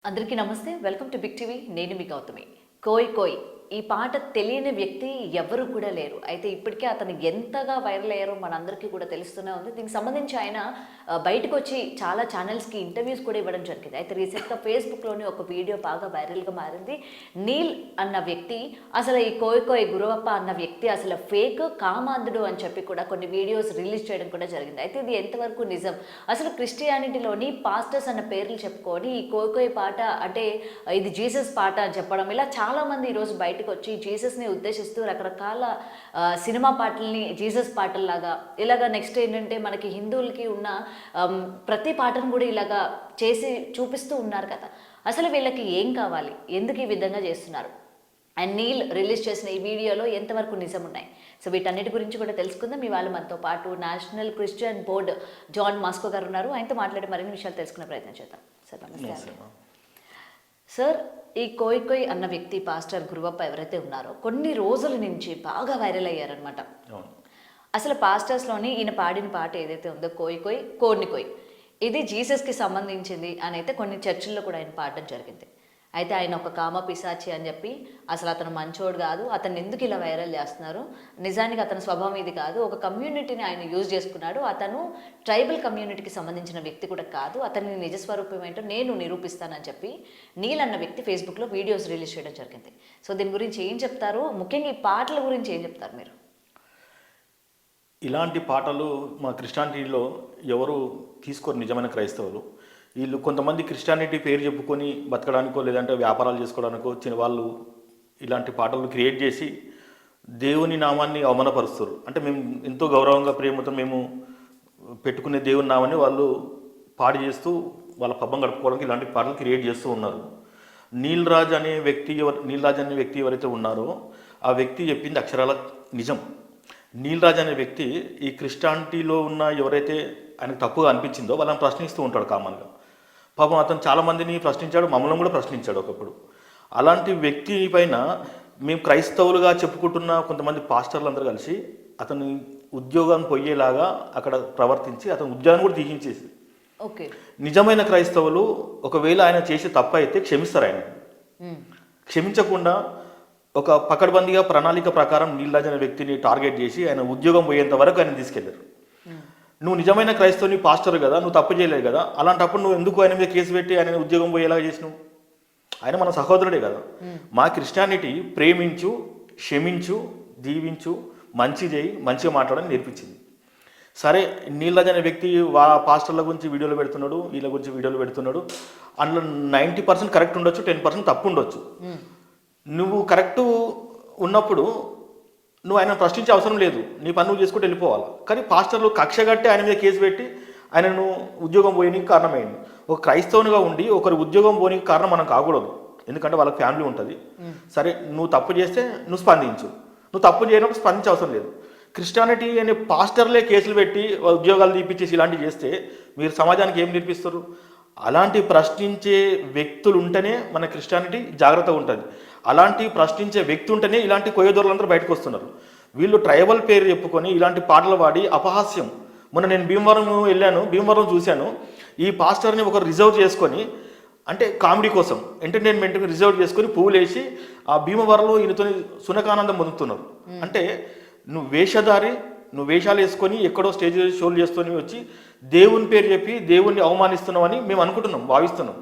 అందరికీ నమస్తే. Welcome to big TV. నేను మీ గౌతమి. కోయ్ కోయ్ ఈ పాట తెలియని వ్యక్తి ఎవరు కూడా లేరు. అయితే ఇప్పటికే అతను ఎంతగా వైరల్ అయ్యారో మనందరికీ కూడా తెలుస్తూనే ఉంది. దీనికి సంబంధించి ఆయన బయటకు వచ్చి చాలా ఛానల్స్కి ఇంటర్వ్యూస్ కూడా ఇవ్వడం జరిగింది. అయితే రీసెంట్గా ఫేస్బుక్లోని ఒక వీడియో బాగా వైరల్గా మారింది. నీల్ అన్న వ్యక్తి అసలు ఈ కోయ్ కోయ్ గురవప్ప అన్న వ్యక్తి అసలు ఫేక్ కామాంధుడు అని చెప్పి కూడా కొన్ని వీడియోస్ రిలీజ్ చేయడం కూడా జరిగింది. అయితే ఇది ఎంతవరకు నిజం? అసలు క్రిస్టియానిటీలోని పాస్టర్స్ అన్న పేర్లు చెప్పుకొని ఈ కోయ్ కోయ్ పాట అంటే ఇది జీసస్ పాట అని చెప్పడం, ఇలా చాలామంది ఈరోజు బయటకు వచ్చి జీసస్ని ఉద్దేశిస్తూ రకరకాల సినిమా పాటల్ని జీసస్ పాటల్లాగా, ఇలాగా నెక్స్ట్ ఏంటంటే మనకి హిందువులకి ఉన్న ప్రతి పాటను కూడా ఇలాగా చేసి చూపిస్తూ ఉన్నారు కదా. అసలు వీళ్ళకి ఏం కావాలి, ఎందుకు ఈ విధంగా చేస్తున్నారు, అండ్ నీల్ రిలీజ్ చేసిన ఈ వీడియోలో ఎంతవరకు నిజం ఉన్నాయి? సో వీటన్నిటి గురించి కూడా తెలుసుకుందాం. ఇవాళ మనతో పాటు national Christian board John Mosco గారు ఉన్నారు. ఆయనతో మాట్లాడి మరిన్ని విషయాలు తెలుసుకునే ప్రయత్నం చేద్దాం. సార్ నమస్తే. సార్, ఈ కోయ్ కోయ్ అన్న వ్యక్తి పాస్టర్ గురువప్ప ఎవరైతే ఉన్నారో కొన్ని రోజుల నుంచి బాగా వైరల్ అయ్యారనమాట. అసలు పాస్టర్స్లోని ఈయన పాడిన పాట ఏదైతే ఉందో కోయ్ కోయ్ కోడిని కోయ్, ఇది జీసస్కి సంబంధించింది అని అయితే కొన్ని చర్చిల్లో కూడా ఆయన పాడడం జరిగింది. అయితే ఆయన ఒక కామ పిశాచి అని చెప్పి అసలు అతను మంచోడు కాదు, అతను ఎందుకు ఇలా వైరల్ చేస్తున్నారు, నిజానికి అతని స్వభావం ఇది కాదు, ఒక కమ్యూనిటీని ఆయన యూజ్ చేసుకున్నాడు, అతను ట్రైబల్ కమ్యూనిటీకి సంబంధించిన వ్యక్తి కూడా కాదు, అతని నిజస్వరూపం ఏంటో నేను నిరూపిస్తానని చెప్పి నీల్ అన్న వ్యక్తి ఫేస్బుక్లో వీడియోస్ రిలీజ్ చేయడం జరిగింది. సో దీని గురించి ఏం చెప్తారు, ముఖ్యంగా ఈ పాటల గురించి ఏం చెప్తారు మీరు? ఇలాంటి పాటలు మా క్రిస్టియానిటీలో ఎవరు తీసుకోరు, నిజమైన క్రైస్తవులు. వీళ్ళు కొంతమంది క్రిస్టియానిటీ పేరు చెప్పుకొని బతకడానికో లేదంటే వ్యాపారాలు చేసుకోవడానికో వచ్చిన వాళ్ళు ఇలాంటి పాటలు క్రియేట్ చేసి దేవుని నామాన్ని అవమానపరుస్తారు. అంటే మేము ఎంతో గౌరవంగా ప్రేమతో మేము పెట్టుకునే దేవుని నామాన్ని వాళ్ళు పాడి చేస్తూ వాళ్ళ పబ్బం గడుపుకోవడానికి ఇలాంటి పాటలు క్రియేట్ చేస్తూ ఉన్నారు. నీల్ రాజ్ అనే వ్యక్తి ఎవరైతే ఉన్నారో ఆ వ్యక్తి చెప్పింది అక్షరాల నిజం. నీల్ రాజ్ అనే వ్యక్తి ఈ క్రిస్టియానిటీలో ఉన్న ఎవరైతే ఆయనకు తప్పుగా అనిపించిందో వాళ్ళని ప్రశ్నిస్తూ ఉంటాడు కామన్గా. పాపం అతను చాలామందిని ప్రశ్నించాడు, మమ్మల్ని కూడా ప్రశ్నించాడు ఒకప్పుడు. అలాంటి వ్యక్తి పైన మేము క్రైస్తవులుగా చెప్పుకుంటున్న కొంతమంది పాస్టర్లు అందరూ కలిసి అతని ఉద్యోగాన్ని పోయేలాగా అక్కడ ప్రవర్తించి అతని ఉద్యోగాన్ని కూడా తీయించేసి, ఓకే, నిజమైన క్రైస్తవులు ఒకవేళ ఆయన చేసే తప్పు అయితే క్షమిస్తారు. ఆయన క్షమించకుండా ఒక పకడ్బందీగా ప్రణాళిక ప్రకారం నీల్ రాజ్ అనే వ్యక్తిని టార్గెట్ చేసి ఆయన ఉద్యోగం పోయేంత వరకు ఆయన తీసుకెళ్లారు. నువ్వు నిజమైన క్రైస్తవుని పాస్టర్ కదా, నువ్వు తప్పు చేయలేదు కదా, అలాంటప్పుడు నువ్వు ఎందుకు ఆయన మీద కేసు పెట్టి ఆయన ఉద్యోగం పోయేలాగా చేసినావు? ఆయన మన సహోదరుడే కదా. మా క్రిస్టియానిటీ ప్రేమించు, క్షమించు, దీవించు, మంచి చేయి, మంచిగా మాట్లాడని నేర్పించింది. సరే, నీల్ రాజ్ అనే వ్యక్తి పాస్టర్ల గురించి వీడియోలు పెడుతున్నాడు, వీళ్ళ గురించి వీడియోలు పెడుతున్నాడు. అందులో 90% కరెక్ట్ ఉండొచ్చు, 10% తప్పు ఉండొచ్చు. నువ్వు కరెక్ట్ ఉన్నప్పుడు నువ్వు ఆయన ప్రశ్నించే అవసరం లేదు, నీ పని నువ్వు చేసుకుంటూ వెళ్ళిపోవాలి. కానీ పాస్టర్లు కక్ష కట్టి ఆయన మీద కేసు పెట్టి ఆయనను ఉద్యోగం పోయడానికి కారణమైంది. ఒక క్రైస్తవునిగా ఉండి ఒకరి ఉద్యోగం పోయడానికి కారణం మనం కాకూడదు, ఎందుకంటే వాళ్ళకి ఫ్యామిలీ ఉంటుంది. సరే, నువ్వు తప్పు చేస్తే నువ్వు స్పందించు, నువ్వు తప్పు చేయనప్పుడు స్పందించే అవసరం లేదు. క్రిస్టియానిటీ అనే పాస్టర్లే కేసులు పెట్టి ఉద్యోగాలు తీపిచ్చేసి ఇలాంటివి చేస్తే మీరు సమాజానికి ఏం నేర్పిస్తారు? అలాంటి ప్రశ్నించే వ్యక్తులు ఉంటేనే మన క్రిస్టియానిటీ జాగ్రత్తగా ఉంటుంది. అలాంటి ప్రశ్నించే వ్యక్తి ఉంటేనే ఇలాంటి కొయ్యదొరలందరూ బయటకు వస్తున్నారు. వీళ్ళు ట్రైబల్ పేరు చెప్పుకొని ఇలాంటి పాటలు పాడి అపహాస్యం. మొన్న నేను భీమవరం వెళ్ళాను, భీమవరం చూశాను. ఈ పాస్టర్ని ఒకరు రిజర్వ్ చేసుకొని, అంటే కామెడీ కోసం ఎంటర్టైన్మెంట్కి రిజర్వ్ చేసుకొని పువ్వులు వేసి ఆ భీమవరంలో ఈయనతో సునకానందం పొందుతున్నారు. అంటే నువ్వు వేషధారి, నువ్వు వేషాలు వేసుకొని ఎక్కడో స్టేజ్ షోలు చేస్తూనే వచ్చి దేవుని పేరు చెప్పి దేవుణ్ణి అవమానిస్తున్నావు అని మేము అనుకుంటున్నాం, భావిస్తున్నాం.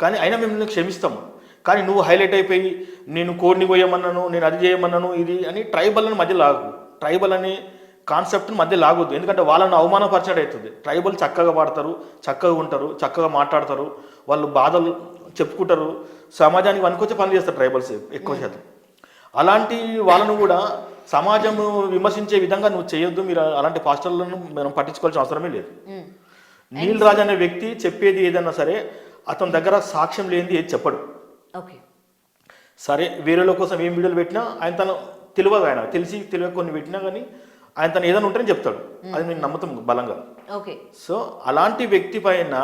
కానీ అయినా మేము నిన్ను క్షమిస్తాము. కానీ నువ్వు హైలైట్ అయిపోయి నేను కోడిని పోయమన్నాను, నేను అది చేయమన్నాను, ఇది అని ట్రైబల్ని మధ్య లాగు, ట్రైబల్ అనే కాన్సెప్ట్ని మధ్య లాగొద్దు. ఎందుకంటే వాళ్ళని అవమానపరచడం అవుతుంది. ట్రైబల్ చక్కగా పాడతారు, చక్కగా ఉంటారు, చక్కగా మాట్లాడతారు, వాళ్ళు బాధలు చెప్పుకుంటారు, సమాజానికి వనుకొచ్చే పనులు చేస్తారు ట్రైబల్స్ ఎక్కువ శాతం. అలాంటి వాళ్ళను కూడా సమాజం విమర్శించే విధంగా నువ్వు చేయొద్దు. మీరు అలాంటి పాస్టర్లను మనం పట్టించుకోవాల్సిన అవసరమే లేదు. నీల్ రాజ్ అనే వ్యక్తి చెప్పేది ఏదన్నా సరే అతని దగ్గర సాక్ష్యం లేనిది ఏది చెప్పడు. సరే, వేరేల కోసం ఏం వీడియోలు పెట్టినా ఆయన తను తెలియదు, ఆయన తెలియక కొన్ని పెట్టినా కానీ ఆయన తను ఏదైనా ఉంటేనే చెప్తాడు. అది నేను నమ్ముతాం బలంగా. సో అలాంటి వ్యక్తి పైన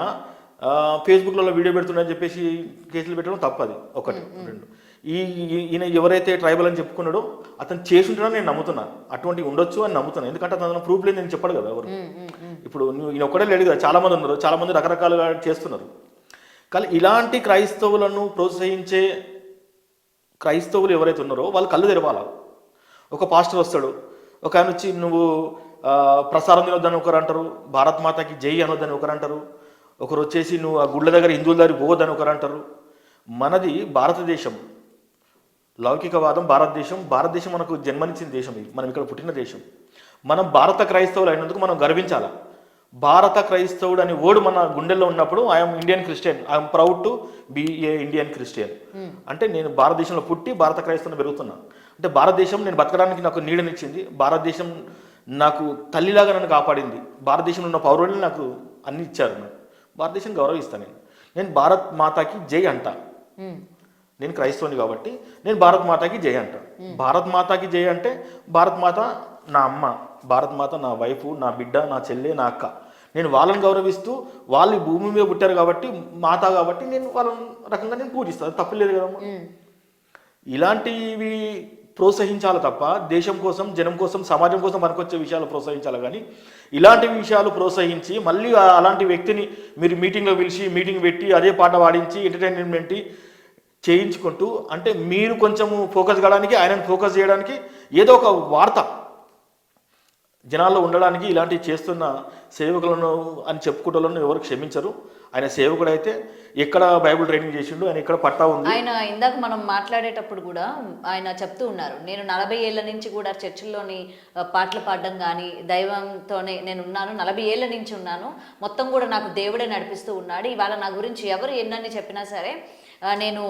ఫేస్బుక్లలో వీడియో పెడుతున్నాడని చెప్పేసి కేసులు పెట్టడం తప్పది. ఒకటి. రెండు, ఈయన ఎవరైతే ట్రైబల్ అని చెప్పుకున్నాడో అతను చేసి ఉంటాడని నేను నమ్ముతున్నాను. అటువంటి ఉండొచ్చు అని నమ్ముతున్నాను. ఎందుకంటే అతను ప్రూఫ్ లేదు నేను చెప్పాడు కదా ఎవరు. ఇప్పుడు ఈయన ఒక్కడే లేడు కదా, చాలా మంది ఉన్నారు, చాలా మంది రకరకాలుగా చేస్తున్నారు. కానీ ఇలాంటి క్రైస్తవులను ప్రోత్సహించే క్రైస్తవులు ఎవరైతే ఉన్నారో వాళ్ళు కళ్ళు తెరవాల. ఒక పాస్టర్ వస్తాడు, ఒక ఆయన వచ్చి నువ్వు ప్రసారం తినొద్దని ఒకరు అంటారు, భారత్ మాతకి జై అనొద్దని ఒకరు అంటారు, ఒకరు వచ్చేసి నువ్వు ఆ గుళ్ళ దగ్గర హిందువుల దగ్గర పోవద్దని ఒకరు అంటారు. మనది భారతదేశం, లౌకికవాదం భారతదేశం మనకు జన్మనిచ్చిన దేశం, ఇది మనం ఇక్కడ పుట్టిన దేశం. మనం భారత క్రైస్తవులు అయినందుకు మనం గర్వించాలా. భారత క్రైస్తవుడు అనే ఓడు మన గుండెల్లో ఉన్నప్పుడు I'm Indian Christian, I'm proud to be a Indian Christian. అంటే నేను భారతదేశంలో పుట్టి భారత క్రైస్తవుని పెరుగుతున్నా. అంటే భారతదేశం నేను బతకడానికి నాకు నీడనిచ్చింది, భారతదేశం నాకు తల్లిలాగా నన్ను కాపాడింది, భారతదేశంలో ఉన్న పౌరులు నాకు అన్ని ఇచ్చారు. నాకు భారతదేశం గౌరవిస్తాను. నేను భారత్ మాతాకి జై అంట. నేను క్రైస్తవుని కాబట్టి నేను భారత్ మాతాకి జై అంట. భారత్ మాతాకి జై అంటే భారత్ మాత నా అమ్మ, భారత్ మాత నా వైఫ్, నా బిడ్డ, నా చెల్లె, నా అక్క. నేను వాళ్ళని గౌరవిస్తూ వాళ్ళు ఈ భూమి మీద పుట్టారు కాబట్టి మాత కాబట్టి నేను వాళ్ళ రకంగా నేను పూజిస్తాను, తప్పలేదు కదమ్మా. ఇలాంటివి ప్రోత్సహించాలి తప్ప దేశం కోసం, జనం కోసం, సమాజం కోసం పనికొచ్చే విషయాలు ప్రోత్సహించాలి. కానీ ఇలాంటి విషయాలు ప్రోత్సహించి మళ్ళీ అలాంటి వ్యక్తిని మీరు మీటింగ్లో పిలిచి మీటింగ్ పెట్టి అదే పాట పాడించి ఎంటర్టైన్మెంట్ చేయించుకుంటూ, అంటే మీరు కొంచెము ఫోకస్ కావడానికి, ఆయనను ఫోకస్ చేయడానికి ఏదో ఒక వార్త జనాల్లో ఉండడానికి ఇలాంటివి చేస్తున్న సేవకులను అని చెప్పుకుంటూ ఎవరు క్షమించరు. ఆయన సేవకుడు అయితే ఎక్కడ బైబిల్ ట్రైనింగ్ చేసిండు, ఆయన ఎక్కడ పట్టా ఉంది. ఆయన ఇందాక మనం మాట్లాడేటప్పుడు కూడా ఆయన చెప్తూ ఉన్నారు, నేను 40 ఏళ్ల నుంచి కూడా చర్చిల్లోని పాటలు పాడడం కానీ దైవంతోనే నేను ఉన్నాను, 40 ఏళ్ల నుంచి ఉన్నాను, మొత్తం కూడా నాకు దేవుడే నడిపిస్తూ ఉన్నాడు. ఇవాళ నా గురించి ఎవరు ఎన్నని చెప్పినా సరే నేను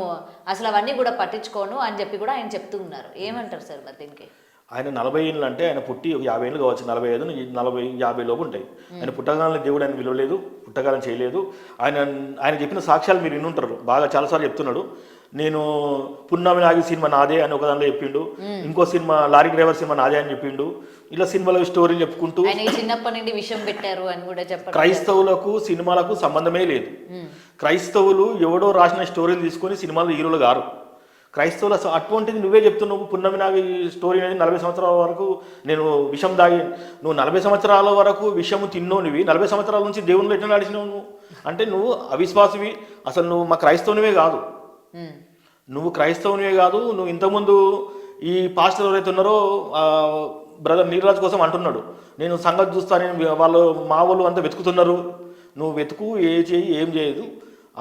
అసలు అవన్నీ కూడా పట్టించుకోను అని చెప్పి కూడా ఆయన చెప్తూ ఉన్నారు. ఏమంటారు సార్ మరి దీనికి? ఆయన 40 ఏళ్ళు అంటే ఆయన పుట్టి 50 ఏళ్ళు కావచ్చు, 45, 40, 50 లోపు ఉంటాయి. ఆయన పుట్టగాలని దేవుడు ఆయన విలువలేదు, పుట్టగాలని చేయలేదు. ఆయన చెప్పిన సాక్ష్యాలు మీరు వినుంటారు, బాగా చాలాసార్లు చెప్తున్నాడు. నేను పున్నమి నాగి సినిమా నాదే అని ఒక దానిలో చెప్పిండు, ఇంకో సినిమా లారీ డ్రైవర్ సినిమా నాదే అని చెప్పిండు. ఇలా సినిమాల స్టోరీలు చెప్పుకుంటూ చిన్నప్పటి నుండి విషయం పెట్టారు అని కూడా చెప్పారు. క్రైస్తవులకు సినిమాలకు సంబంధమే లేదు. క్రైస్తవులు ఎవడో రాసిన స్టోరీలు తీసుకొని సినిమాలు హీరోలు గారు. క్రైస్తవులు అసలు అటువంటిది నువ్వే చెప్తున్నావు. పున్నమి నాగి స్టోరీ అనేది 40 సంవత్సరాల వరకు నేను విషం దాగి, నువ్వు 40 సంవత్సరాల వరకు విషము తిన్నోనివి, 40 సంవత్సరాల నుంచి దేవుళ్ళు ఎట్లా నడిచినావు నువ్వు? అంటే నువ్వు అవిశ్వాసివి, అసలు నువ్వు మా క్రైస్తవునివే కాదు. నువ్వు క్రైస్తవునివే కాదు. నువ్వు ఇంతకుముందు ఈ పాస్టర్ ఎవరైతే ఉన్నారో బ్రదర్ నీరరాజ్ కోసం అంటున్నాడు, నేను సంగతి చూస్తానని వాళ్ళు మా వాళ్ళు అంతా వెతుకుతున్నారు. నువ్వు వెతుకు, ఏం చేయదు.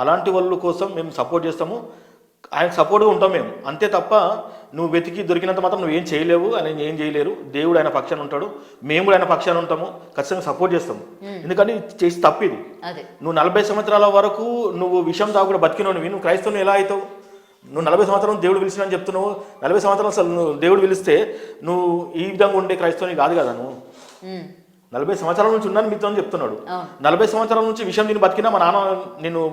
అలాంటి వాళ్ళ కోసం మేము సపోర్ట్ చేస్తాము, ఆయనకు సపోర్ట్గా ఉంటాం మేము, అంతే తప్ప నువ్వు వెతికి దొరికినంత మాత్రం నువ్వేం చేయలేవు, ఆయన ఏం చేయలేరు. దేవుడు ఆయన పక్షాన ఉంటాడు, మేము కూడా ఆయన పక్షాన ఉంటాము, ఖచ్చితంగా సపోర్ట్ చేస్తాము. ఎందుకంటే చేసి తప్పిది. నువ్వు 40 సంవత్సరాల వరకు నువ్వు విషం తాగుడు బతికినోనివి, నువ్వు క్రైస్తవుని ఎలా అవుతావు? నువ్వు 40 సంవత్సరాలు దేవుడు పిలిచినని చెప్తున్నావు. 40 సంవత్సరాలు అసలు నువ్వు దేవుడు పిలిస్తే నువ్వు ఈ విధంగా ఉండే క్రైస్తవుని కాదు కదా. నువ్వు 40 సంవత్సరాల నుంచి ఉన్నాను మీతో చెప్తున్నాడు. 40 సంవత్సరాల నుంచి విషయం నేను బతికినా మా నాన్న నేను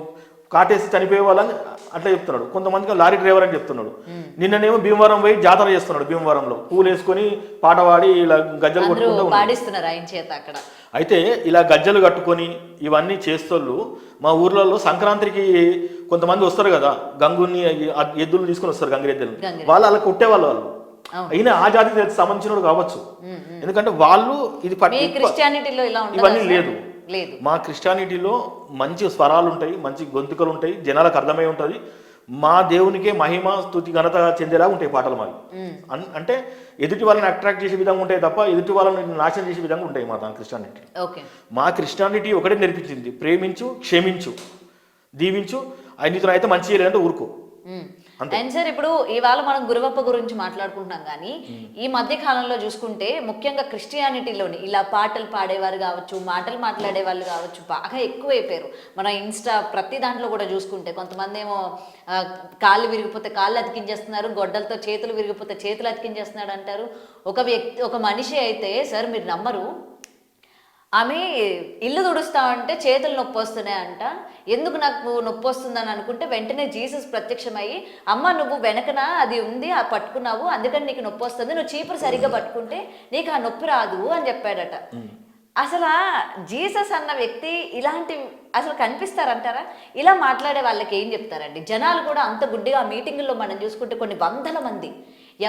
కాటేసి చనిపోయే వాళ్ళని అట్లా చెప్తున్నాడు. కొంతమందికి లారీ డ్రైవర్ అని చెప్తున్నాడు. నిన్ననేమో భీమవరం పోయి జాతర చేస్తున్నాడు, భీమవరంలో పూలు వేసుకొని పాట పాడి ఇలా గజ్జలు కొట్టుకుంటూ అక్కడ. అయితే ఇలా గజ్జలు కట్టుకొని ఇవన్నీ చేస్తోళ్ళు మా ఊర్లలో సంక్రాంతికి కొంతమంది వస్తారు కదా, గంగుని ఎద్దులు తీసుకొని వస్తారు, గంగిరెద్దులు, వాళ్ళు అలా కొట్టేవాళ్ళు. వాళ్ళు అయినా ఆ జాతికి సంబంధించిన కావచ్చు, ఎందుకంటే వాళ్ళు ఇది ఇవన్నీ లేదు. మా క్రిస్టియానిటీలో మంచి స్వరాలు ఉంటాయి, మంచి గొంతుకలు ఉంటాయి, జనాలకు అర్థమై ఉంటుంది. మా దేవునికే మహిమ స్తుతి ఘనత చెందేలా ఉంటాయి పాటలు మావి. అంటే ఎదుటి వాళ్ళని అట్రాక్ట్ చేసే విధంగా ఉంటాయి తప్ప ఎదుటి వాళ్ళని నాశనం చేసే విధంగా ఉంటాయి మా క్రిస్టియానిటీ. మా క్రిస్టియానిటీ ఒకటే నేర్పించింది, ప్రేమించు, క్షమించు, దీవించు, నీతో అయితే మంచి చేయలేదంటే ఊరుకో. అండ్ సార్, ఇప్పుడు ఇవాళ మనం గురువప్ప గురించి మాట్లాడుకుంటున్నాం కానీ ఈ మధ్య కాలంలో చూసుకుంటే ముఖ్యంగా క్రిస్టియానిటీలోని ఇలా పాటలు పాడేవారు కావచ్చు, మాటలు మాట్లాడే వాళ్ళు కావచ్చు బాగా ఎక్కువైపోయారు. మన ఇన్స్టా ప్రతి దాంట్లో కూడా చూసుకుంటే కొంతమంది ఏమో కాళ్ళు విరిగిపోతే కాళ్ళు అతికించేస్తున్నారు, గొడ్డలతో చేతులు విరిగిపోతే చేతులు అతికించేస్తున్నాడు అంటారు. ఒక మనిషి అయితే సార్ మీరు నమ్మరు, ఆమె ఇల్లు తుడుస్తా అంటే చేతులు నొప్పి వస్తున్నాయి అంట. ఎందుకు నాకు నొప్పి వస్తుందని అనుకుంటే వెంటనే జీసస్ ప్రత్యక్షమయ్యి, అమ్మ నువ్వు వెనకన అది ఉంది, ఆ పట్టుకున్నావు, అందుకని నీకు నొప్పి వస్తుంది, నువ్వు చీపురు సరిగ్గా పట్టుకుంటే నీకు ఆ నొప్పి రాదు అని చెప్పాడట. అసలు జీసస్ అన్న వ్యక్తి ఇలాంటి అసలు కనిపిస్తారంటారా? ఇలా మాట్లాడే వాళ్ళకి ఏం చెప్తారండి? జనాలు కూడా అంత గుడ్డిగా మీటింగుల్లో మనం చూసుకుంటే కొన్ని వందల మంది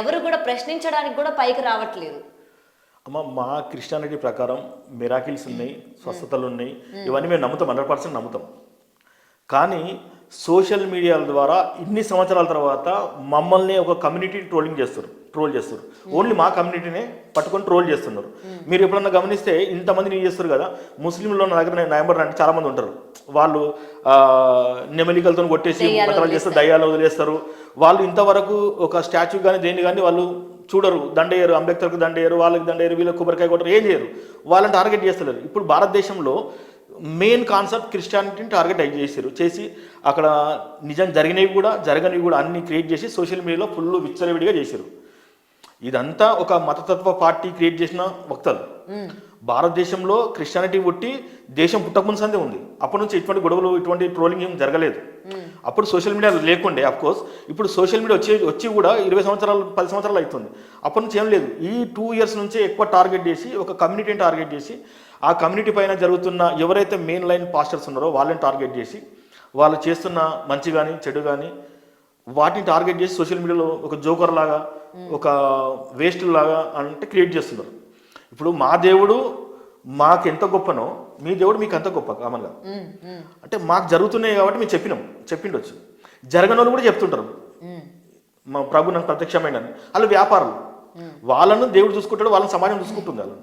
ఎవరు కూడా ప్రశ్నించడానికి కూడా పైకి రావట్లేదు. అమ్మ, మా క్రిస్టియానిటీ ప్రకారం మిరాకిల్స్ ఉన్నాయి, స్వస్థతలు ఉన్నాయి, ఇవన్నీ మేము నమ్ముతాం, 100% నమ్ముతాం. కానీ సోషల్ మీడియాల ద్వారా ఇన్ని సంవత్సరాల తర్వాత మమ్మల్ని ఒక కమ్యూనిటీ ట్రోల్ చేస్తారు. ఓన్లీ మా కమ్యూనిటీనే పట్టుకొని ట్రోల్ చేస్తున్నారు. మీరు ఎప్పుడన్నా గమనిస్తే ఇంతమంది చేస్తారు కదా, ముస్లింలో నా దగ్గర నవంబర్ అంటే చాలా మంది ఉంటారు. వాళ్ళు నెమలికలతో కొట్టేసి పత్రాలు చేస్తారు, దయ్యాలు వదిలేస్తారు. వాళ్ళు ఇంతవరకు ఒక స్టాచ్యూ కానీ దేన్ని కానీ వాళ్ళు చూడరు, దండయ్యారు, అంబేద్కర్కి దండయ్యారు, వాళ్ళకి దండయ్యారు, వీళ్ళకి కొబ్బరికాయ కొట్టరు, ఏం చేయరు. వాళ్ళని టార్గెట్ చేస్తలేరు. ఇప్పుడు భారతదేశంలో మెయిన్ కాన్సెప్ట్ క్రిస్టియానిటీని టార్గెట్ చేసి అక్కడ నిజం జరిగినవి కూడా జరగనివి కూడా అన్ని క్రియేట్ చేసి సోషల్ మీడియాలో ఫుల్ విచ్చలవిడిగా చేశారు. ఇదంతా ఒక మతతత్వ పార్టీ క్రియేట్ చేసిన వక్తలు. భారతదేశంలో క్రిస్టియానిటీ పుట్టి దేశం పుట్టకముందు సందే ఉంది. అప్పటి నుంచి ఇటువంటి గొడవలు ఇటువంటి ట్రోలింగ్ ఏం జరగలేదు. అప్పుడు సోషల్ మీడియా లేకుండే. అఫ్కోర్స్ ఇప్పుడు సోషల్ మీడియా వచ్చి కూడా 20 సంవత్సరాలు 10 సంవత్సరాలు అవుతుంది. అప్పటి నుంచి ఏం లేదు. ఈ 2 years నుంచే ఎక్కువ టార్గెట్ చేసి ఒక కమ్యూనిటీని టార్గెట్ చేసి ఆ కమ్యూనిటీ పైన జరుగుతున్న ఎవరైతే మెయిన్ లైన్ పాస్టర్స్ ఉన్నారో వాళ్ళని టార్గెట్ చేసి వాళ్ళు చేస్తున్న మంచి కానీ చెడు కానీ వాటిని టార్గెట్ చేసి సోషల్ మీడియాలో ఒక జోకర్ లాగా ఒక వేస్ట్ లాగా అంటే క్రియేట్ చేస్తున్నారు. ఇప్పుడు మా దేవుడు మాకు ఎంత గొప్పనో మీ దేవుడు మీకు అంత గొప్ప కామన్గా. అంటే మాకు జరుగుతున్నాయి కాబట్టి మేము చెప్పిండొచ్చు. జరగని వాళ్ళు కూడా చెప్తుంటారు మా ప్రభు నాకు ప్రత్యక్షమైన. వాళ్ళు వ్యాపారులు, వాళ్ళను దేవుడు చూసుకుంటాడు, వాళ్ళని సమాజం చూసుకుంటుంది వాళ్ళని.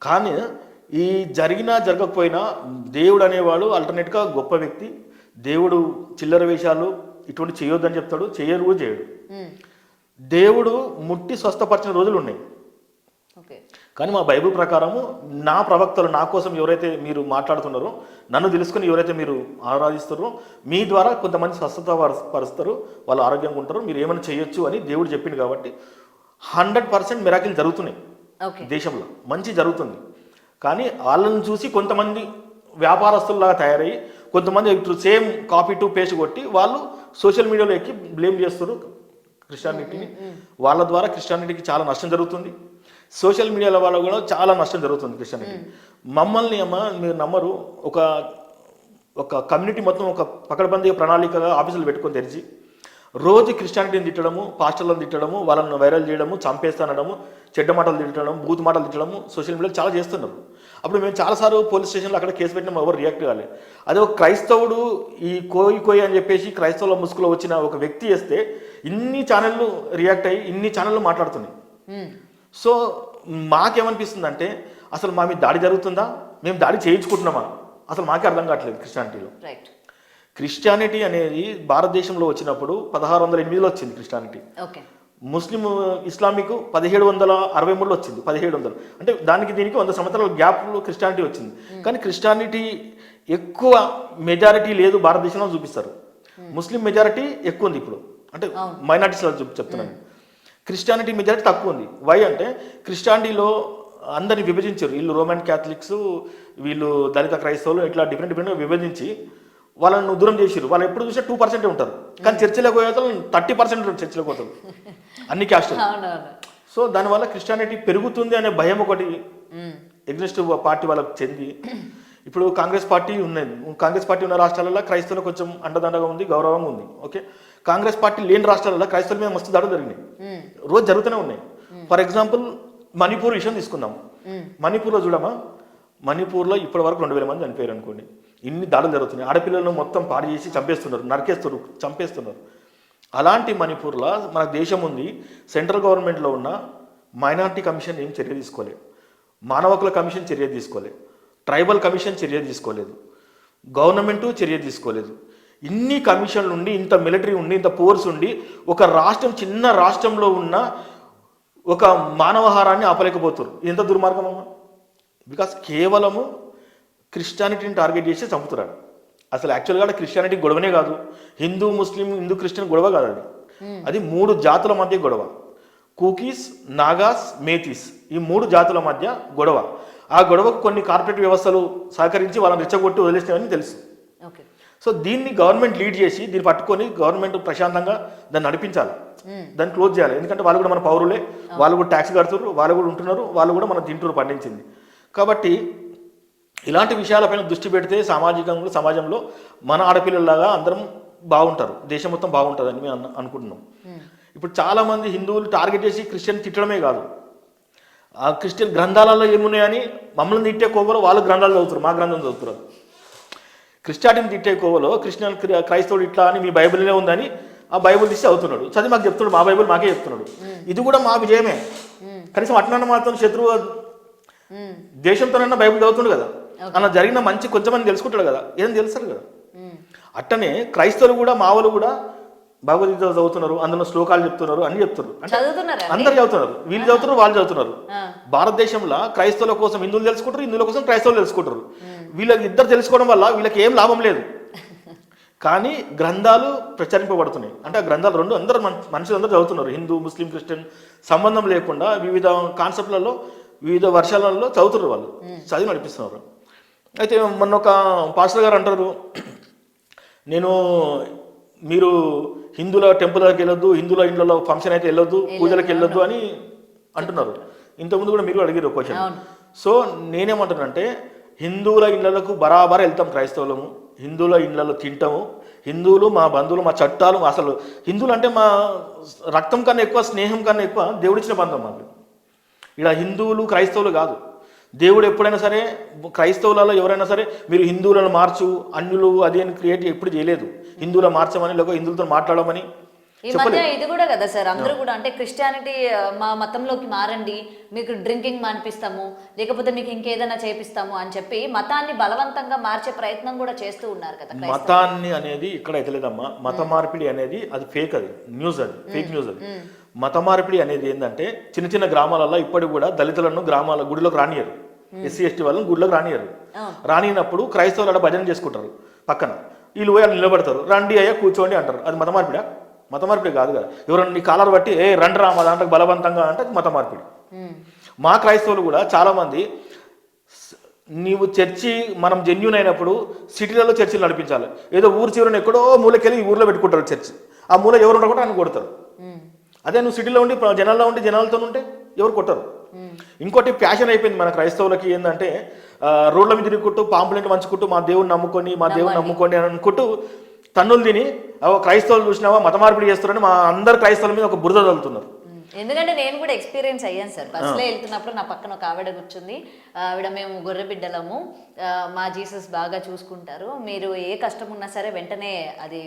కానీ ఈ జరిగినా జరగకపోయినా దేవుడు అనేవాడు అల్టర్నేట్గా గొప్ప వ్యక్తి. దేవుడు చిల్లర వేషాలు ఇటువంటి చేయొద్దని చెప్తాడు, చేయరు కూడా చేయడు. దేవుడు ముట్టి స్వస్థపరిచిన రోజులు ఉన్నాయి. కానీ మా బైబిల్ ప్రకారము నా ప్రవక్తలు నా కోసం ఎవరైతే మీరు మాట్లాడుతున్నారో, నన్ను తెలుసుకుని ఎవరైతే మీరు ఆరాధిస్తారో మీ ద్వారా కొంతమంది స్వస్థత పరుస్తారు, వాళ్ళు ఆరోగ్యంగా ఉంటారు, మీరు ఏమైనా చేయొచ్చు అని దేవుడు చెప్పింది. కాబట్టి 100% మిరాకిల్ జరుగుతున్నాయి దేశంలో, మంచి జరుగుతుంది. కానీ వాళ్ళని చూసి కొంతమంది వ్యాపారస్తుల్లాగా తయారయ్యి కొంతమంది సేమ్ కాపీ టు పేస్ట్ కొట్టి వాళ్ళు సోషల్ మీడియాలో ఎక్కి బ్లేమ్ చేస్తారు క్రిస్టియానిటీని. వాళ్ళ ద్వారా క్రిస్టియానిటీకి చాలా నష్టం జరుగుతుంది. సోషల్ మీడియాల వల్ల కూడా చాలా నష్టం జరుగుతుంది క్రిస్టియానిటీ. మమ్మల్ని మీరు నమ్మరు, ఒక కమ్యూనిటీ మొత్తం ఒక పకడ్బందీ ప్రణాళికగా ఆఫీసులు పెట్టుకొని తెరిచి రోజు క్రిస్టియానిటీని తిట్టడము, పాస్టర్లను తిట్టడము, వాళ్ళని వైరల్ చేయడము, చంపేస్తానడము, చెడ్డ మాటలు తిట్టడం, బూత్ మాటలు తిట్టడము సోషల్ మీడియాలో చాలా చేస్తున్నారు. అప్పుడు మేము చాలాసార్లు పోలీస్ స్టేషన్లో అక్కడ కేసు పెట్టినా ఎవరు రియాక్ట్ కాలేదు. అదే ఒక క్రైస్తవుడు ఈ కోయి అని చెప్పేసి క్రైస్తవుల ముసుగులో వచ్చిన ఒక వ్యక్తి చేస్తే ఇన్ని ఛానళ్ళు రియాక్ట్ అయ్యి ఇన్ని ఛానళ్ళు మాట్లాడుతున్నాయి. సో మాకేమనిపిస్తుంది అంటే అసలు మా మీద దాడి జరుగుతుందా, మేము దాడి చేయించుకుంటున్నామా, అసలు మాకే అర్థం కావట్లేదు. క్రిస్టియానిటీ అనేది భారతదేశంలో వచ్చినప్పుడు 1608లో వచ్చింది క్రిస్టియానిటీ. ముస్లిం ఇస్లామిక్ 1763లో వచ్చింది. 1700 అంటే దానికి దీనికి 100 సంవత్సరాల గ్యాప్లో క్రిస్టియానిటీ వచ్చింది. కానీ క్రిస్టియానిటీ ఎక్కువ మెజారిటీ లేదు భారతదేశంలో చూపిస్తారు. ముస్లిం మెజారిటీ ఎక్కువ ఉంది ఇప్పుడు, అంటే మైనారిటీస్లో చెప్తున్నాను. క్రిస్టియానిటీ మెజారిటీ తక్కువ ఉంది. వై అంటే క్రిస్టియానిటీలో అందరిని విభజించారు. వీళ్ళు రోమన్ క్యాథలిక్స్, వీళ్ళు దళిత క్రైస్తవులు, ఇట్లా డిఫరెంట్గా విభజించి వాళ్ళని దూరం చేసారు. వాళ్ళు ఎప్పుడు చూసినా 2% ఉంటారు. కానీ చర్చిలోకి పోయే 30% ఉంటారు చర్చిలోకి పోతారు, అన్ని క్యాస్టులు. సో దానివల్ల క్రిస్టియానిటీ పెరుగుతుంది అనే భయం ఒకటి ఎగ్జిస్ట్ పార్టీ వాళ్ళకి చెంది ఇప్పుడు కాంగ్రెస్ పార్టీ ఉన్నది. కాంగ్రెస్ పార్టీ ఉన్న రాష్ట్రాలలో క్రైస్తవులు కొంచెం అండదండగా ఉంది, గౌరవంగా ఉంది. ఓకే, కాంగ్రెస్ పార్టీ లేని రాష్ట్రాలలో క్రైస్తవుల మీద మస్తు దాడులు జరిగినాయి, రోజు జరుగుతూనే ఉన్నాయి. ఫర్ ఎగ్జాంపుల్ మణిపూర్ విషయం తీసుకుందాం. మణిపూర్లో చూడమా, మణిపూర్లో ఇప్పటి వరకు 2000 మంది చనిపోయారు అనుకోండి. ఇన్ని దాడులు జరుగుతున్నాయి. ఆడపిల్లలను మొత్తం పాడు చేసి చంపేస్తున్నారు, నరికేస్తున్నారు, చంపేస్తున్నారు. అలాంటి మణిపూర్లో మన దేశం ఉంది. సెంట్రల్ గవర్నమెంట్లో ఉన్న మైనారిటీ కమిషన్ ఏం చర్య తీసుకోలేదు, మానవ హక్కుల కమిషన్ చర్య తీసుకోలేదు, ట్రైబల్ కమిషన్ చర్య తీసుకోలేదు, గవర్నమెంటు చర్య తీసుకోలేదు. ఇన్ని కమిషన్లు ఉండి, ఇంత మిలిటరీ ఉండి, ఇంత ఫోర్స్ ఉండి, ఒక రాష్ట్రం చిన్న రాష్ట్రంలో ఉన్న ఒక మానవహారాన్ని ఆపలేకపోతారు. ఎంత దుర్మార్గం అమ్మా! బికాస్ కేవలము క్రిస్టియానిటీని టార్గెట్ చేసి చంపుతున్నాడు. అసలు యాక్చువల్గా క్రిస్టియానిటీ గొడవనే కాదు, హిందూ ముస్లిం హిందూ క్రిస్టియన్ గొడవ కాదు అది. అది 3 జాతుల మధ్య గొడవ. కూకీస్, నాగాస్, మేతీస్, ఈ 3 జాతుల మధ్య గొడవ. ఆ గొడవకు కొన్ని కార్పొరేట్ వ్యవస్థలు సహకరించి వాళ్ళని రెచ్చగొట్టి వదిలేసినాయని తెలుసు. సో దీన్ని గవర్నమెంట్ లీడ్ చేసి దీన్ని పట్టుకొని గవర్నమెంట్ ప్రశాంతంగా దాన్ని నడిపించాలి, దాన్ని క్లోజ్ చేయాలి. ఎందుకంటే వాళ్ళు కూడా మన పౌరులే, వాళ్ళు కూడా ట్యాక్స్ కడుతున్నారు, వాళ్ళు కూడా ఉంటున్నారు, వాళ్ళు కూడా మన తింటూరు పండించింది. కాబట్టి ఇలాంటి విషయాలపైన దృష్టి పెడితే సమాజంలో మన ఆడపిల్లలాగా అందరం బాగుంటారు, దేశం మొత్తం బాగుంటుందని మేము అనుకుంటున్నాం. ఇప్పుడు చాలామంది హిందువులు టార్గెట్ చేసి క్రిస్టియన్ తిట్టడమే కాదు, ఆ క్రిస్టియన్ గ్రంథాలలో ఏమున్నాయని మమ్మల్ని తిట్టే కోపంలో వాళ్ళు గ్రంథాలు చదువుతారు, మా గ్రంథం చదువుతారు. క్రిస్టియానిటీని తిట్టే కోవలో క్రైస్తవుడు ఇట్లా అని మీ బైబిల్లో ఉందని ఆ బైబిల్ తీసి అవుతున్నాడు, చదివి మాకు చెప్తున్నాడు, మా బైబిల్ మాకే చెప్తున్నాడు. ఇది కూడా మా విజయమే. కనీసం అట్లన్న మాత్రం శత్రువు దేశంతోనన్నా బైబిల్ చదువుతుండు కదా, అలా జరిగిన మంచి కొంచెమంది తెలుసుకుంటాడు కదా, ఏం తెలుస్తారు కదా. అట్టనే క్రైస్తవులు కూడా మా వాళ్ళు కూడా భగవద్గీత చదువుతున్నారు, అందులో శ్లోకాలు చెప్తున్నారు, అన్ని చెప్తున్నారు, అందరు చదువుతున్నారు, వీళ్ళు చదువుతున్నారు, వాళ్ళు చదువుతున్నారు. భారతదేశంలో క్రైస్తవుల కోసం హిందువులు తెలుసుకుంటారు, హిందువుల కోసం క్రైస్తవులు తెలుసుకుంటారు. వీళ్ళకి ఇద్దరు తెలుసుకోవడం వల్ల వీళ్ళకి ఏం లాభం లేదు, కానీ గ్రంథాలు ప్రచురింపబడుతున్నాయి. అంటే ఆ గ్రంథాలు రెండు అందరూ మనుషులందరూ చదువుతున్నారు, హిందూ ముస్లిం క్రిస్టియన్ సంబంధం లేకుండా వివిధ కాన్సెప్ట్లలో వివిధ వర్షాలలో చదువుతున్నారు, వాళ్ళు చదివి నడిపిస్తున్నారు. అయితే మొన్న ఒక పాస్టర్ గారు అంటారు, మీరు హిందువుల టెంపుల్కి వెళ్ళొద్దు, హిందువుల ఇండ్లలో ఫంక్షన్ అయితే వెళ్ళొద్దు, పూజలకు వెళ్ళొద్దు అని అంటున్నారు. ఇంతకుముందు కూడా మీరు అడిగారు క్వశ్చన్. సో నేనేమంటున్నానంటే హిందువుల ఇళ్లకు బరాబర్ వెళ్తాం క్రైస్తవులము, హిందువుల ఇళ్లలో తింటాము, హిందువులు మా బంధువులు, మా చట్టాలు, అసలు హిందువులు అంటే మా రక్తం కన్నా ఎక్కువ, స్నేహం కన్నా ఎక్కువ దేవుడిచ్చిన బంధం మాకు. ఇలా హిందువులు క్రైస్తవులు కాదు. దేవుడు ఎప్పుడైనా సరే క్రైస్తవులలో ఎవరైనా సరే మీరు హిందువులను మార్చు, అన్యులు అది అని క్రియేట్ ఎప్పుడు చేయలేదు. హిందువుల మార్చమని లేకపోతే హిందువులతో మాట్లాడమని. ఈ మధ్య ఇది కూడా కదా సార్, అందరూ కూడా అంటే క్రిస్టియానిటీ మా మతంలోకి మారండి, మీకు డ్రింకింగ్ మానిపిస్తాము, లేకపోతే మీకు ఇంకేదైనా చేపిస్తాము అని చెప్పి మతాన్ని బలవంతంగా మార్చే ప్రయత్నం కూడా చేస్తూ ఉన్నారు కదా. మతాన్ని అనేది ఇక్కడ అయితే లేదమ్మా, మత మార్పిడి అనేది అది ఫేక్, అది న్యూస్, అది ఫేక్ న్యూస్. అది మత మార్పిడి అనేది ఏంటంటే చిన్న చిన్న గ్రామాలలో ఇప్పటికి కూడా దళితులను గ్రామాల గుడిలోకి రానియరు, ఎస్సీ ఎస్టీ వాళ్ళని గుడిలోకి రానియరు. రానినప్పుడు క్రైస్తవులు అలా భజన చేసుకుంటారు, పక్కన వీళ్ళు పోయి నిలబడతారు, రండి అయ్యా కూర్చోండి అంటారు. అది మత మార్పిడా? మత మార్పిడి కాదు కదా. ఎవరన్నా నీ కాలర్ బట్టి రండి రా మా దాంట్లో బలవంతంగా అంటే మత మార్పిడి. మా క్రైస్తవులు కూడా చాలామంది నీవు చర్చి మనం జెన్యూన్ అయినప్పుడు సిటీలలో చర్చిలు నడిపించాలి. ఏదో ఊరు చివరిని ఎక్కడో మూలకెళ్ళి ఈ ఊర్లో పెట్టుకుంటారు చర్చి, ఆ మూల ఎవరు ఉండకుండా ఆయన కొడతారు. అదే నువ్వు సిటీలో ఉండి జనాల్లో ఉండి జనాలతో ఉంటే ఎవరు కొట్టరు. ఇంకోటి ఫ్యాషన్ అయిపోయింది మన క్రైస్తవులకి ఏంటంటే రోడ్ల మీద తిరుగుకుంటూ పాంపులెంట్ మంచుకుంటూ మా దేవుడిని నమ్ముకొని అని అనుకుంటూ తన్నులు తిని క్రైస్తవులు చూసినావా మత మార్పిడి చేస్తారని మా అందరు క్రైస్తవుల మీద ఒక బురద తగులుతున్నారు. ఎందుకంటే నేను కూడా ఎక్స్పీరియన్స్ అయ్యాను సార్. బస్సులో వెళ్తున్నప్పుడు నా పక్కన ఒక ఆవిడ కూర్చుంది, ఆవిడ మేము గొర్రె బిడ్డలము, మా జీసస్ బాగా చూసుకుంటారు, మీరు ఏ కష్టం ఉన్నా సరే వెంటనే అది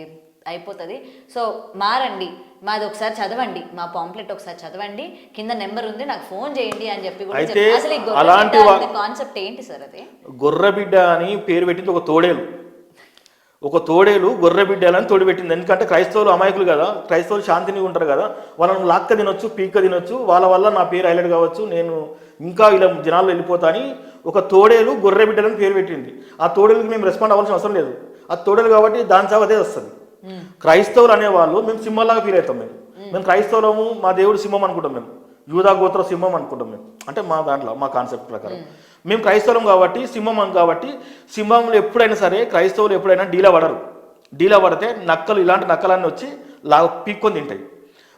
అయిపోతుంది, సో మారండి, మాది ఒకసారి చదవండి, మా పాంప్లెట్ ఒకసారి చదవండి, కింద నెంబర్ ఉంది నాకు ఫోన్ చేయండి అని చెప్పి కూడా. అసలు ఈ గొర్రె కాన్సెప్ట్ ఏంటి సార్? అది గొర్రె బిడ్డ అని పేరు పెట్టింది ఒక తోడేలు గొర్రె బిడ్డలని తోడు పెట్టింది. ఎందుకంటే క్రైస్తవులు అమాయకులు కదా, క్రైస్తవులు శాంతిని ఉంటారు కదా, వాళ్ళని లాక్క తినొచ్చు, పీక్క తినొచ్చు, వాళ్ళ వల్ల నా పేరు హైలైట్ కావచ్చు, నేను ఇంకా ఇలా జనాల్లో వెళ్ళిపోతా అని ఒక తోడేలు గొర్రె బిడ్డలని పేరు పెట్టింది. ఆ తోడేలుకి మేము రెస్పాండ్ అవ్వాల్సిన అవసరం లేదు, ఆ తోడేలు కాబట్టి దాని చావు అదే వస్తుంది. క్రైస్తవులు అనేవాళ్ళు మేము సింహంలాగా ఫీల్ అవుతాం. మేము క్రైస్తవులము, మా దేవుడు సింహం అనుకుంటాం, మేము యూదా గోత్ర సింహం అనుకుంటాం మేము, అంటే మా దాంట్లో మా కాన్సెప్ట్ ప్రకారం మేము క్రైస్తవులం కాబట్టి సింహం కాబట్టి సింహంలో ఎప్పుడైనా సరే క్రైస్తవులు ఎప్పుడైనా డీలా పడితే నక్కలు, ఇలాంటి నక్కలన్నీ వచ్చి పీక్కొని తింటాయి.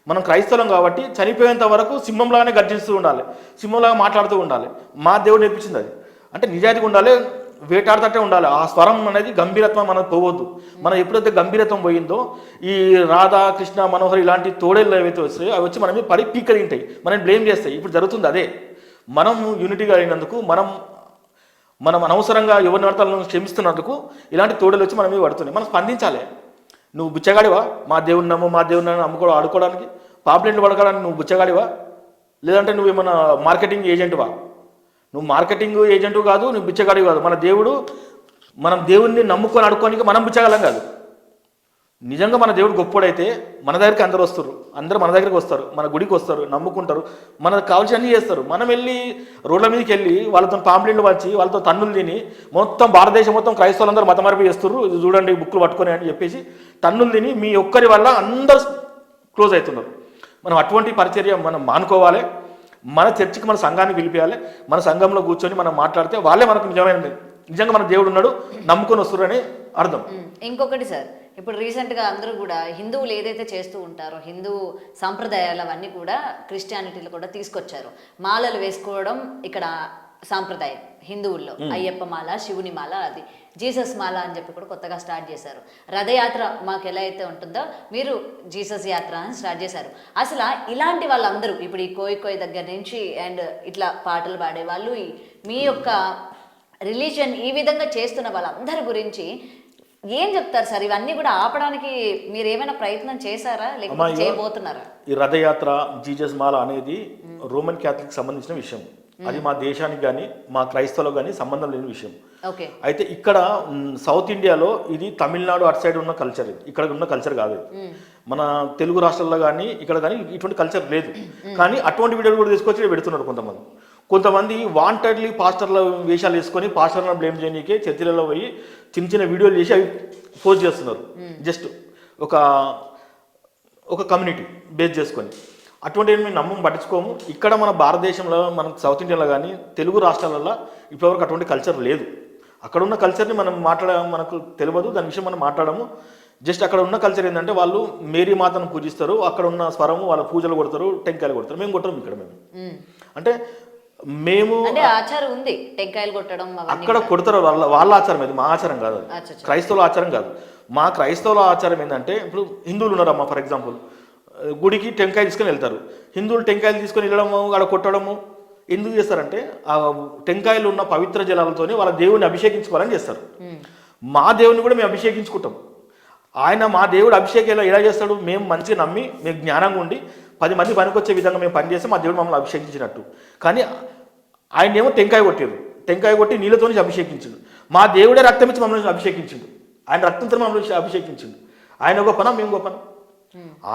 మనం క్రైస్తవులం కాబట్టి చనిపోయేంత వరకు సింహంలాగానే గర్జిస్తూ ఉండాలి, సింహంలాగా మాట్లాడుతూ ఉండాలి. మా దేవుడు నేర్పించింది అది. అంటే నిజాయితీగా ఉండాలి, వేటాడుతట్టే ఉండాలి. ఆ స్వరం అనేది గంభీరత్వం మనకు పోవద్దు. మనం ఎప్పుడైతే గంభీరత్వం పోయిందో ఈ రాధా కృష్ణ మనోహర్ ఇలాంటి తోడేళ్ళు ఏవైతే వస్తాయో అవి వచ్చి మన మీద పడి పీక్క తింటాయి, మనం బ్లేమ్ చేస్తాయి. ఇప్పుడు జరుగుతుంది అదే. మనం యూనిటీగా అయినందుకు, మనం అనవసరంగా ఎవరిని వార్తలను క్షమిస్తున్నందుకు ఇలాంటి తోడలు వచ్చి మన మీద పడుతున్నాయి. మనం స్పందించాలి. నువ్వు బుచ్చగాడివా? మా దేవుని నమ్ముకోవడం ఆడుకోవడానికి, పాంప్లెంట్లు పడకడానికి నువ్వు బుచ్చగాడివా? లేదంటే నువ్వేమన్నా మార్కెటింగ్ ఏజెంట్వా? నువ్వు మార్కెటింగ్ ఏజెంటు కాదు, నువ్వు బిచ్చగాడివి కాదు. మనం దేవుణ్ణి నమ్ముకొని ఆడుకోనికి మనం బిచ్చగలం కాదు. నిజంగా మన దేవుడు గొప్పోడైతే మన దగ్గరికి అందరూ వస్తారు, అందరూ మన దగ్గరికి వస్తారు, మన గుడికి వస్తారు, నమ్ముకుంటారు, మనకు కావాల్సిన అన్నీ చేస్తారు. మనం వెళ్ళి రోడ్ల మీదకి వెళ్ళి వాళ్ళతో పాంప్లెంట్లు వచ్చి వాళ్ళతో తన్నులు తిని మొత్తం భారతదేశం మొత్తం క్రైస్తవులందరూ మత మార్పు చేస్తారు, చూడండి బుక్కులు పట్టుకొని అని చెప్పేసి తన్నులు తిని మీ ఒక్కరి వల్ల అందరూ క్లోజ్ అవుతున్నారు. మనం అటువంటి పరిచర్య మనం మానుకోవాలి. మన చర్చికి మన సంఘాన్ని పిలిపించాలి, మన సంఘంలో కూర్చొని మనం మాట్లాడితే వాళ్ళే మనకు నిజంగా మన దేవుడు ఉన్నాడు నమ్ముకొని వస్తున్నారని అర్థం. ఇంకొకటి సార్, ఇప్పుడు రీసెంట్గా అందరూ కూడా హిందువులు ఏదైతే చేస్తూ ఉంటారో హిందూ సాంప్రదాయాలు అవన్నీ కూడా క్రిస్టియానిటీలో కూడా తీసుకొచ్చారు. మాలలు వేసుకోవడం ఇక్కడ సాంప్రదాయం హిందువుల్లో, అయ్యప్ప మాల, శివుని మాల, అది జీసస్ మాల అని చెప్పి కూడా కొత్తగా స్టార్ట్ చేశారు. రథయాత్ర మాకు ఎలా అయితే ఉంటుందో మీరు జీసస్ యాత్ర అని స్టార్ట్ చేశారు. అసలు ఇలాంటి వాళ్ళందరూ ఇప్పుడు ఈ కోయి దగ్గర నుంచి అండ్ ఇట్లా పాటలు పాడే వాళ్ళు, మీ యొక్క రిలీజియన్ ఈ విధంగా చేస్తున్న వాళ్ళందరి గురించి ఏం చెప్తారు సార్ ఇవన్నీ కూడా ఆపడానికి మీరు ఏమైనా ప్రయత్నం చేశారా అమ్మా, లేకపోతే చేయబోతున్నారా? ఈ రథయాత్ర జీజస్ మాల అనేది రోమన్ క్యాథలిక్ సంబంధించిన విషయం. అది మా దేశానికి కానీ మా క్రైస్తవులకు కానీ సంబంధం లేని విషయం. ఓకే. అయితే ఇక్కడ సౌత్ ఇండియాలో ఇది తమిళనాడు అటు సైడ్ ఉన్న కల్చర్, ఇక్కడ ఉన్న కల్చర్ కాదు. మన తెలుగు రాష్ట్రాల్లో కానీ ఇక్కడ కానీ ఇటువంటి కల్చర్ లేదు. కానీ అటువంటి వీడియోలు కూడా తీసుకొచ్చి పెడుతున్నారు కొంతమంది వాంటెడ్లీ పాస్టర్ల వేషాలు వేసుకొని పాస్టర్లను బ్లేమ్ చేయనీకే చర్చిలలో పోయి చిన్న చిన్న వీడియోలు చేసి అవి పోస్ట్ చేస్తున్నారు. జస్ట్ ఒక కమ్యూనిటీ బేస్ చేసుకొని. అటువంటి మేము నమ్మం పట్టించుకోము. ఇక్కడ మన భారతదేశంలో మన సౌత్ ఇండియాలో కానీ తెలుగు రాష్ట్రాలలో ఇప్పటివరకు అటువంటి కల్చర్ లేదు. అక్కడ ఉన్న కల్చర్ని మనం మనకు తెలియదు, దాని విషయం మనం మాట్లాడము. జస్ట్ అక్కడ ఉన్న కల్చర్ ఏంటంటే వాళ్ళు మేరీ మాతను పూజిస్తారు, అక్కడ ఉన్న స్వరము వాళ్ళ పూజలు కొడతారు, టెంకాయలు కొడతారు. మేము కొట్టడం ఇక్కడ మేము అంటే మేము ఆచారం ఉంది టెంకాయలు కొట్టడం అక్కడ కొడతారు. వాళ్ళ ఆచారం, అది మా ఆచారం కాదు, క్రైస్తవుల ఆచారం కాదు. మా క్రైస్తవుల ఆచారం ఏంటంటే ఇప్పుడు హిందువులు ఉన్నారమ్మా, ఫర్ ఎగ్జాంపుల్ గుడికి టెంకాయ తీసుకొని వెళ్తారు. హిందువులు టెంకాయలు తీసుకొని వెళ్ళడము, అక్కడ కొట్టడము ఎందుకు చేస్తారంటే ఆ టెంకాయలు ఉన్న పవిత్ర జలాలతోనే వాళ్ళ దేవుడిని అభిషేకించుకోవాలని చేస్తారు. మా దేవుని కూడా మేము అభిషేకించుకుంటాం. ఆయన మా దేవుడు అభిషేకం ఎలా చేస్తాడు? మేము మంచిగా నమ్మి మేము జ్ఞానంగా ఉండి 10 మంది పనికొచ్చే విధంగా మేము పనిచేస్తే మా దేవుడు మమ్మల్ని అభిషేకించినట్టు. కానీ ఆయన ఏమో టెంకాయ కొట్టారు, టెంకాయ కొట్టి నీళ్ళతోనే అభిషేకించిండు. మా దేవుడే రక్తం ఇచ్చి మమ్మల్ని అభిషేకించిండు, ఆయన రక్తంతో మమ్మల్ని అభిషేకించిండు. ఆయన గొప్పనా మేము గొప్పనా?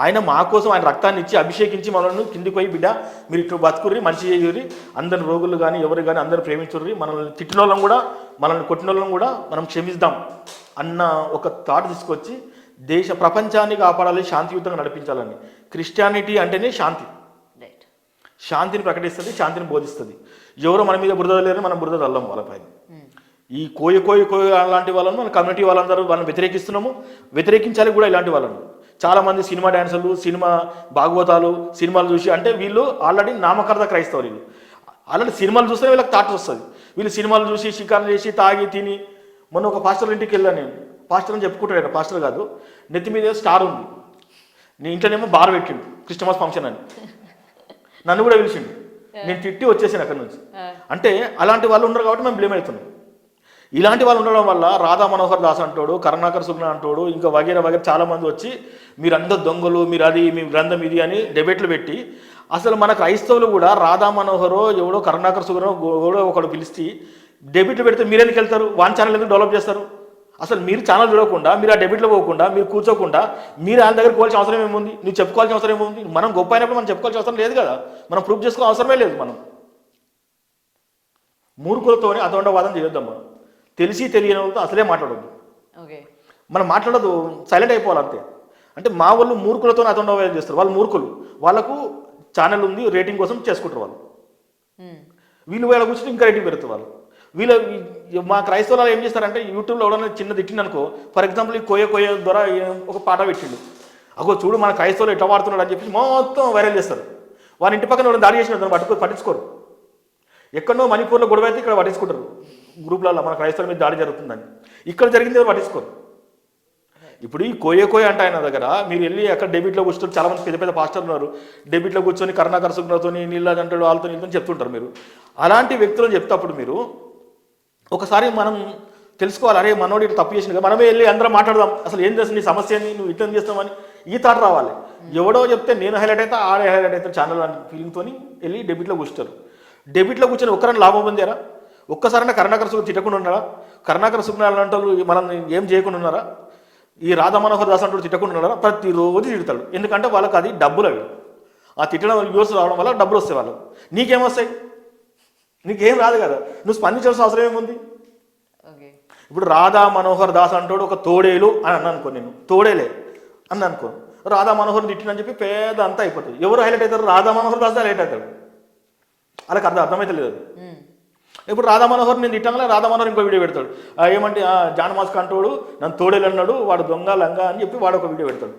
ఆయన మా కోసం ఆయన రక్తాన్ని ఇచ్చి అభిషేకించి మనల్ని కిందికి పోయి బిడ్డ మీరు ఇట్లా బతుకుర్రి, మంచి చేయరి, అందరి రోగులు కానీ ఎవరు కానీ అందరూ ప్రేమించుర్రి, మనల్ని తిట్టిన వాళ్ళని కూడా మనల్ని కొట్టిన వాళ్ళని కూడా మనం క్షమిద్దాం అన్న ఒక థాట్ తీసుకొచ్చి ప్రపంచాన్ని కాపాడాలి, శాంతియుతంగా నడిపించాలని. క్రిస్టియానిటీ అంటేనే శాంతి, శాంతిని ప్రకటిస్తుంది, శాంతిని బోధిస్తుంది. ఎవరో మన మీద బురద లేరు, మనం బురద చల్లం వాళ్ళపైన. ఈ కోయ అలాంటి వాళ్ళను మన కమ్యూనిటీ వాళ్ళందరూ వాళ్ళని వ్యతిరేకిస్తున్నాము, వ్యతిరేకించాలి కూడా ఇలాంటి వాళ్ళను. చాలామంది సినిమా డ్యాన్సర్లు, సినిమా భాగవతాలు, సినిమాలు చూసి అంటే వీళ్ళు ఆల్రెడీ నామకార్థ క్రైస్తవులు. వీళ్ళు ఆల్రెడీ సినిమాలు చూస్తే వీళ్ళకి థాట్ వస్తుంది. వీళ్ళు సినిమాలు చూసి షికార్లు చేసి తాగి తిని. మొన్న ఒక పాస్టర్ ఇంటికి వెళ్ళాను నేను. పాస్టర్ అని చెప్పుకుంటాడు, పాస్టర్ కాదు, నెత్తి మీద స్టార్ ఉంది. నీ ఇంట్లోనేమో బార్ పెట్టిండు క్రిస్టమస్ ఫంక్షన్ అని, నన్ను కూడా పిలిచిండు. నేను తిట్టి వచ్చేసాను అక్కడి నుంచి. అంటే అలాంటి వాళ్ళు ఉన్నారు కాబట్టి మేము బ్లేమ్ అవుతున్నాం. ఇలాంటి వాళ్ళు ఉండడం వల్ల రాధా మనోహర్ దాస్ అంటాడు, కరుణాకర్ సుగ్న అంటాడు, ఇంకా వగేర చాలామంది వచ్చి మీరందరూ దొంగలు, మీరు అది మీ గ్రంథం ఇది అని డిబేట్లు పెట్టి అసలు మన క్రైస్తవులు కూడా రాధా మనోహరో ఎవడో కరుణాకర్ సుగ్నో ఎవడో ఒకడు పిలిచి డెబిట్లు పెడితే మీరెందుకు వెళ్తారు? వన్ ఛానల్ ఎందుకు డెవలప్ చేస్తారు? అసలు మీరు ఛానల్ చూడకుండా, మీరు ఆ డెబిట్లో పోకుండా, మీరు కూర్చోకుండా మీరు ఆయన దగ్గర పోవాల్సిన అవసరం ఏముంది? నువ్వు చెప్పుకోవాల్సిన అవసరం ఏముంది? మనం గొప్ప అయినప్పుడు మనం చెప్పుకోవాల్సిన అవసరం లేదు కదా, మనం ప్రూఫ్ చేసుకోవాల్సిన అవసరమే లేదు. మనం మూర్ఖులతోనే అతోండవాదం చేయొద్దాం. మనం తెలిసి తెలియని వాళ్ళతో అసలే మాట్లాడొద్దు. మనం మాట్లాడదు, సైలెంట్ అయిపోవాలి అంతే. అంటే మా వాళ్ళు మూర్ఖులతో అతోండవాదం చేస్తారు. వాళ్ళు మూర్ఖులు, వాళ్ళకు ఛానల్ ఉంది, రేటింగ్ కోసం చేసుకుంటారు వాళ్ళు. వీళ్ళు వాళ్ళ కూర్చొని ఇంకా రేటింగ్ పెడతారు వాళ్ళు. మా క్రైస్తవులు ఏం చేస్తారంటే యూట్యూబ్లో ఎవడన్నా చిన్న తిట్టింది అనుకో, ఫర్ ఎగ్జాంపుల్ ఈ కోయ ద్వారా ఒక పాట పెట్టిండు, అగో చూడు మన క్రైస్తవులు ఎట్లా వాడుతున్నాడు అని చెప్పి మొత్తం వైరల్ చేస్తారు. వాళ్ళ ఇంటి పక్కన ఎవరైనా దాడి చేసిన దాన్ని పట్టించుకోరు. ఎక్కడో మణిపూర్లో గొడవ అయితే ఇక్కడ పట్టించుకుంటారు గ్రూప్లలో, మన క్రైస్తవుల మీద దాడి జరుగుతుందని. ఇక్కడ జరిగింది ఎవరు పట్టించుకోరు. ఇప్పుడు ఈ కోయ అంటే ఆయన దగ్గర మీరు వెళ్ళి అక్కడ డెబిట్లో కూర్చొని చాలామంది పెద్ద పెద్ద పాస్టర్లు ఉన్నారు, డెబిట్లో కూర్చొని కరుణాకర్ సుగ్నతో నీళ్ళ అంటాడు వాళ్ళతో నీళ్ళతో చెప్తుంటారు. మీరు అలాంటి వ్యక్తులను చెప్తేప్పుడు మీరు ఒకసారి మనం తెలుసుకోవాలి, అరే మనోడు ఇట్లా తప్పు చేసిన కదా, మనమే వెళ్ళి అందరం మాట్లాడదాం, అసలు ఏం చేస్తుంది నీ సమస్యని, నువ్వు ఇట్లా చేస్తామని ఈ థాట్ రావాలి. ఎవడో చెప్తే నేను హైలైట్ అయితే ఆడే హైలైట్ అయితే ఛానల్ అని ఫీలింగ్తో వెళ్ళి డెబిట్లో కూర్చుంటారు. డెబిట్లో కూర్చొని ఒక్కరైనా లాభం పొందారా? ఒక్కసారైనా కరుణాకర్ సుగ్న తిట్టకుండా ఉన్నారా? కరుణాకర్ సుగ్న అలాంటి మనం ఏం చేయకుండా ఉన్నారా? ఈ రాధా మనోహర్ దాస్ అంటూ తిట్టకుండా ఉన్నారా? ప్రతిరోజు తిడతాడు. ఎందుకంటే వాళ్ళకి అది డబ్బులు, అవి ఆ తిట్టడం వ్యూస్ రావడం వల్ల డబ్బులు వస్తాయి వాళ్ళకు. నీకేమొస్తాయి? నీకేం రాదు కదా, నువ్వు స్పందించాల్సిన అవసరం ఏముంది? ఇప్పుడు రాధా మనోహర్ దాస్ అంటాడు ఒక తోడేలు అని అన్నా అనుకో, నేను తోడేలే అని అనుకో, రాధా మనోహర్ తిట్టినని చెప్పి పేద అంతా అయిపోతుంది. ఎవరు హైలైట్ అవుతారు? రాధా మనోహర్ దాస్ హైలైట్ అవుతాడు. వాళ్ళకి అర్థమైతే లేదు. ఇప్పుడు రాధా మనోహర్ నేను తిట్టంగా రాధా మనోహర్ ఇంకో వీడియో పెడతాడు, ఏమంటే జాన్ మాస్క్ అంటాడు నన్ను తోడేలు అన్నాడు, వాడు దొంగ లంగా అని చెప్పి వాడు ఒక వీడియో పెడతాడు.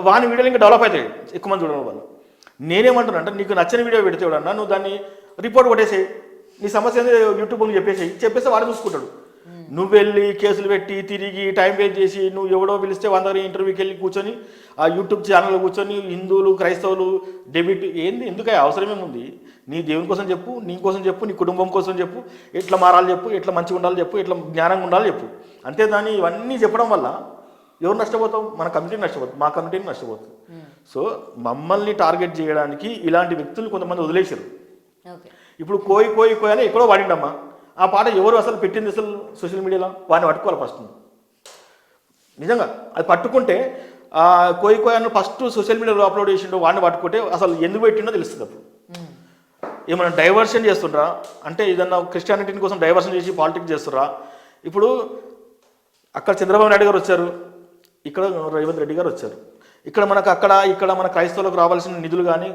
వాని వీడియోలు ఇంకా డెవలప్ అవుతాయి ఎక్కువ మంది చూడడం వల్ల. నేనేమంటాను అంటే నీకు నచ్చని వీడియో పెడితే ఎవడన్నా నువ్వు దాన్ని రిపోర్ట్ కొట్టేసేయి, నీ సమస్య యూట్యూబ్లో చెప్పేస్తే వాడు చూసుకుంటాడు. నువ్వు వెళ్ళి కేసులు పెట్టి తిరిగి టైం వేస్ట్ చేసి నువ్వు ఎవడో పిలిస్తే 100 ఇంటర్వ్యూకి వెళ్ళి కూర్చొని ఆ యూట్యూబ్ ఛానల్లో కూర్చొని హిందువులు క్రైస్తవులు డెబిట్ ఏంది, ఎందుకు అవసరమేముంది? నీ దేవుని కోసం చెప్పు, నీ కోసం చెప్పు, నీ కుటుంబం కోసం చెప్పు, ఎట్లా మారాలి చెప్పు, ఎట్లా మంచిగా ఉండాలి చెప్పు, ఎట్లా జ్ఞానంగా ఉండాలి చెప్పు, అంతేదాన్ని ఇవన్నీ చెప్పడం వల్ల ఎవరు నష్టపోతాం? మన కమిటీని నష్టపోతాం, మా కమిటీని నష్టపోతాం. సో మమ్మల్ని టార్గెట్ చేయడానికి ఇలాంటి వ్యక్తులు కొంతమంది వదిలేశారు. ఇప్పుడు కోయి కోయి కోయి అని ఎక్కడో వాడిండమ్మా, ఆ పాట ఎవరు అసలు పెట్టింది అసలు సోషల్ మీడియాలో? వాడిని పట్టుకోవాలి ఫస్ట్. నిజంగా అది పట్టుకుంటే ఆ కోయి కోయి అని ఫస్ట్ సోషల్ మీడియాలో అప్లోడ్ చేసిండో వాడిని పట్టుకుంటే అసలు ఎందుకు పెట్టిండో తెలుస్తుంది. అప్పుడు ఏమైనా డైవర్షన్ చేస్తుండ్రా అంటే ఏదన్నా క్రిస్టియానిటీ కోసం డైవర్షన్ చేసి పాలిటిక్స్ చేస్తుర్రా? ఇప్పుడు అక్కడ చంద్రబాబు నాయుడు గారు వచ్చారు, ఇక్కడ రేవంత్ రెడ్డి గారు వచ్చారు. ఇక్కడ మన క్రైస్తవులకు రావాల్సిన నిధులు కానీ,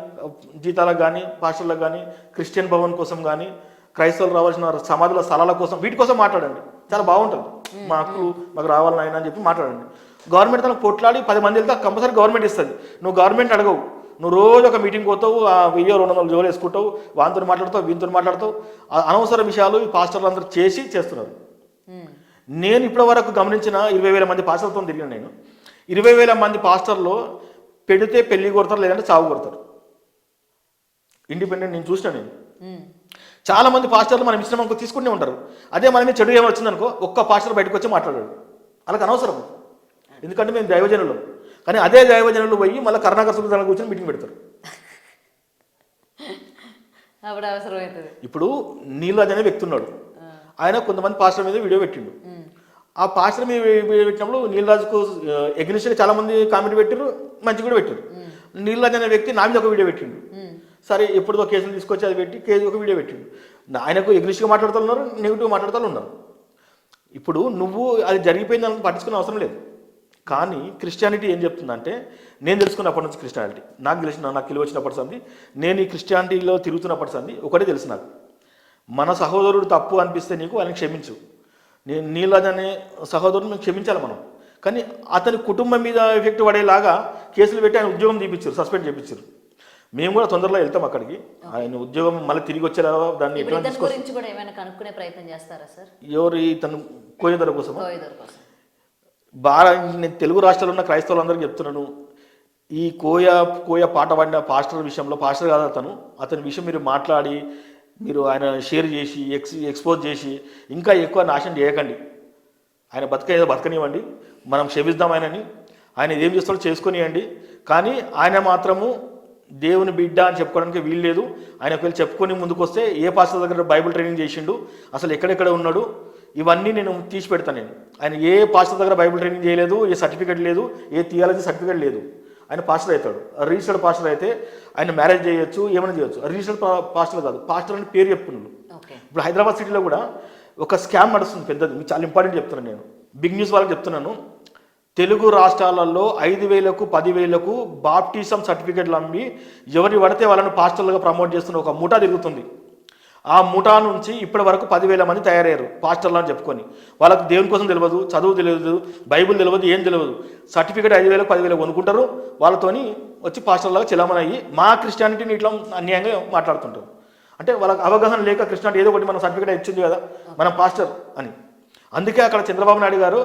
జీతాలకు కానీ, పాస్టర్లకు కానీ, క్రిస్టియన్ భవన్ కోసం కానీ, క్రైస్తవులకు రావాల్సిన సమాధుల స్థలాల కోసం, వీటి కోసం మాట్లాడండి, చాలా బాగుంటుంది. మా హక్కులు మాకు రావాలని ఆయన అని చెప్పి మాట్లాడండి. గవర్నమెంట్ తనకు పొట్లాడి 10 మంది వెళ్తే కంపల్సరీ గవర్నమెంట్ ఇస్తుంది. నువ్వు గవర్నమెంట్ అడగవు, నువ్వు రోజు ఒక మీటింగ్ పోతావు, 1000-200 జోలు వేసుకుంటావు, వాంతో మాట్లాడతావు, వీంతో మాట్లాడతావు. అనవసర విషయాలు ఈ పాస్టర్లు అందరూ చేస్తున్నారు. నేను ఇప్పటి వరకు గమనించిన 20,000 మంది పాస్టర్లతో తిరిగాను. నేను 20,000 మంది పాస్టర్లో పెడితే పెళ్లి కొడతారు, లేదంటే చావు కొడతారు. ఇండిపెండెంట్ నేను చూసినా. నేను చాలా మంది పాస్టర్లు మనం ఇష్టం అనుకో తీసుకుంటూనే ఉంటారు. అదే మనమే చెడు ఏమైనా వచ్చిందనుకో ఒక్క పాస్టర్ బయటకు వచ్చి మాట్లాడాడు, అలాగ అనవసరం. ఎందుకంటే మేము దైవజనులు. కానీ అదే దైవజనులు పోయి మళ్ళీ కరుణాకర్ సుబ్రహ్మణ్యం కూర్చొని మీటింగ్ పెడతారు. ఇప్పుడు నీళ్ళరాజు అనే వ్యక్తి ఉన్నాడు, ఆయన కొంతమంది పాస్టర్ మీద వీడియో పెట్టిండు. ఆ పాస్టర్ మీద వీడియో పెట్టినప్పుడు నీళ్ళరాజుకు ఎగ్నిస్ట్గా చాలా మంది కామెంట్ పెట్టారు, మంచి కూడా పెట్టారు. నీళ్ళరాజు అనే వ్యక్తి నా మీద ఒక వీడియో పెట్టిండు. సరే ఎప్పుడుదో కేసులు తీసుకొచ్చి అది పెట్టి ఒక వీడియో పెట్టిండు. ఆయనకు ఎగ్నిస్ట్గా మాట్లాడుతూ ఉన్నారు, నెగిటివ్ మాట్లాడుతూ ఉన్నారు. ఇప్పుడు నువ్వు అది జరిగిపోయిందని పట్టించుకునే అవసరం లేదు. కానీ క్రిస్టియానిటీ ఏం చెప్తుందంటే, నేను తెలుసుకున్నప్పటి నుంచి క్రిస్టియానిటీ నాకు తెలివి వచ్చినప్పటి సంది, నేను ఈ క్రిస్టియానిటీలో తిరుగుతున్నప్పటి సంది ఒకటే తెలుసు నాకు, మన సహోదరుడు తప్పు అనిపిస్తే నీకు ఆయన క్షమించు. నేను నీళ్ళరాజు అనే సహోదరుడు మేము క్షమించాలి మనం. కానీ అతని కుటుంబం మీద ఎఫెక్ట్ పడేలాగా కేసులు పెట్టి ఆయన ఉద్యోగం తీపించారు, సస్పెండ్ చేయించారు. మేము కూడా తొందరలో వెళ్తాం అక్కడికి. ఆయన ఉద్యోగం మళ్ళీ తిరిగి వచ్చేలా దాన్ని ఎట్లా కనుక్కునే ప్రయత్నం చేస్తారా సార్? ఎవరు తను కోయదర కోసం బాగా నేను తెలుగు రాష్ట్రాల్లో ఉన్న క్రైస్తవులందరికీ చెప్తున్నాను, ఈ కోయ పాట పాడిన పాస్టర్ విషయంలో, పాస్టర్ కాదు అతని విషయం మీరు మాట్లాడి మీరు ఆయన షేర్ చేసి ఎక్స్పోజ్ చేసి ఇంకా ఎక్కువ నాశనం చేయకండి. ఆయన బతకనివ్వండి, మనం క్షమిద్దాం ఆయన ఏం చేస్తాడో చేసుకొనియండి. కానీ ఆయన మాత్రము దేవుని బిడ్డ అని చెప్పుకోవడానికి వీలు లేదు. ఆయన ఒకవేళ చెప్పుకొని ముందుకు వస్తే ఏ పాస్టర్ దగ్గర బైబిల్ ట్రైనింగ్ చేసిండు, అసలు ఎక్కడెక్కడ ఉన్నాడు, ఇవన్నీ నేను తీసి పెడతాను. నేను ఆయన ఏ పాస్టర్ దగ్గర బైబిల్ ట్రైనింగ్ చేయలేదు, ఏ సర్టిఫికేట్ లేదు, ఏ థియాలజీ సర్టిఫికేట్ లేదు. ఆయన పాస్టర్ అవుతాడు. రిజిస్టర్డ్ పాస్టర్ అయితే ఆయన మ్యారేజ్ చేయొచ్చు, ఏమైనా చేయొచ్చు. రిజిస్టర్డ్ పాస్టర్ కాదు, పాస్టర్ అని పేరు చెప్తున్నాడు. ఇప్పుడు హైదరాబాద్ సిటీలో కూడా ఒక స్కామ్ నడుస్తుంది పెద్దది, మీకు చాలా ఇంపార్టెంట్ చెప్తున్నాను. నేను బిగ్ న్యూస్ వాళ్ళకి చెప్తున్నాను. తెలుగు రాష్ట్రాలలో 5,000కు 10,000కు బాప్టిజం సర్టిఫికేట్లు అమ్మి ఎవరిని పడితే వాళ్ళని పాస్టర్లుగా ప్రమోట్ చేస్తున్న ఒక ముఠా తిరుగుతుంది. ఆ ముఠా నుంచి ఇప్పటి వరకు 10,000 మంది తయారయ్యారు పాస్టర్లు అని చెప్పుకొని. వాళ్ళకు దేవుని కోసం తెలియదు, చదువు తెలియదు, బైబిల్ తెలియదు, ఏం తెలియదు. సర్టిఫికేట్ 5,000 10,000 కొనుక్కుంటారు, వాళ్ళతోని వచ్చి పాస్టర్లాగా చెలామణి అయ్యి మా క్రిస్టియానిటీని ఇట్లా అన్యాయంగా మాట్లాడుతుంటారు. అంటే వాళ్ళకి అవగాహన లేక క్రిస్టియానిటీ ఏదో ఒకటి మన సర్టిఫికేట్ ఇచ్చింది కదా మనం పాస్టర్ అని. అందుకే అక్కడ చంద్రబాబు నాయుడు గారు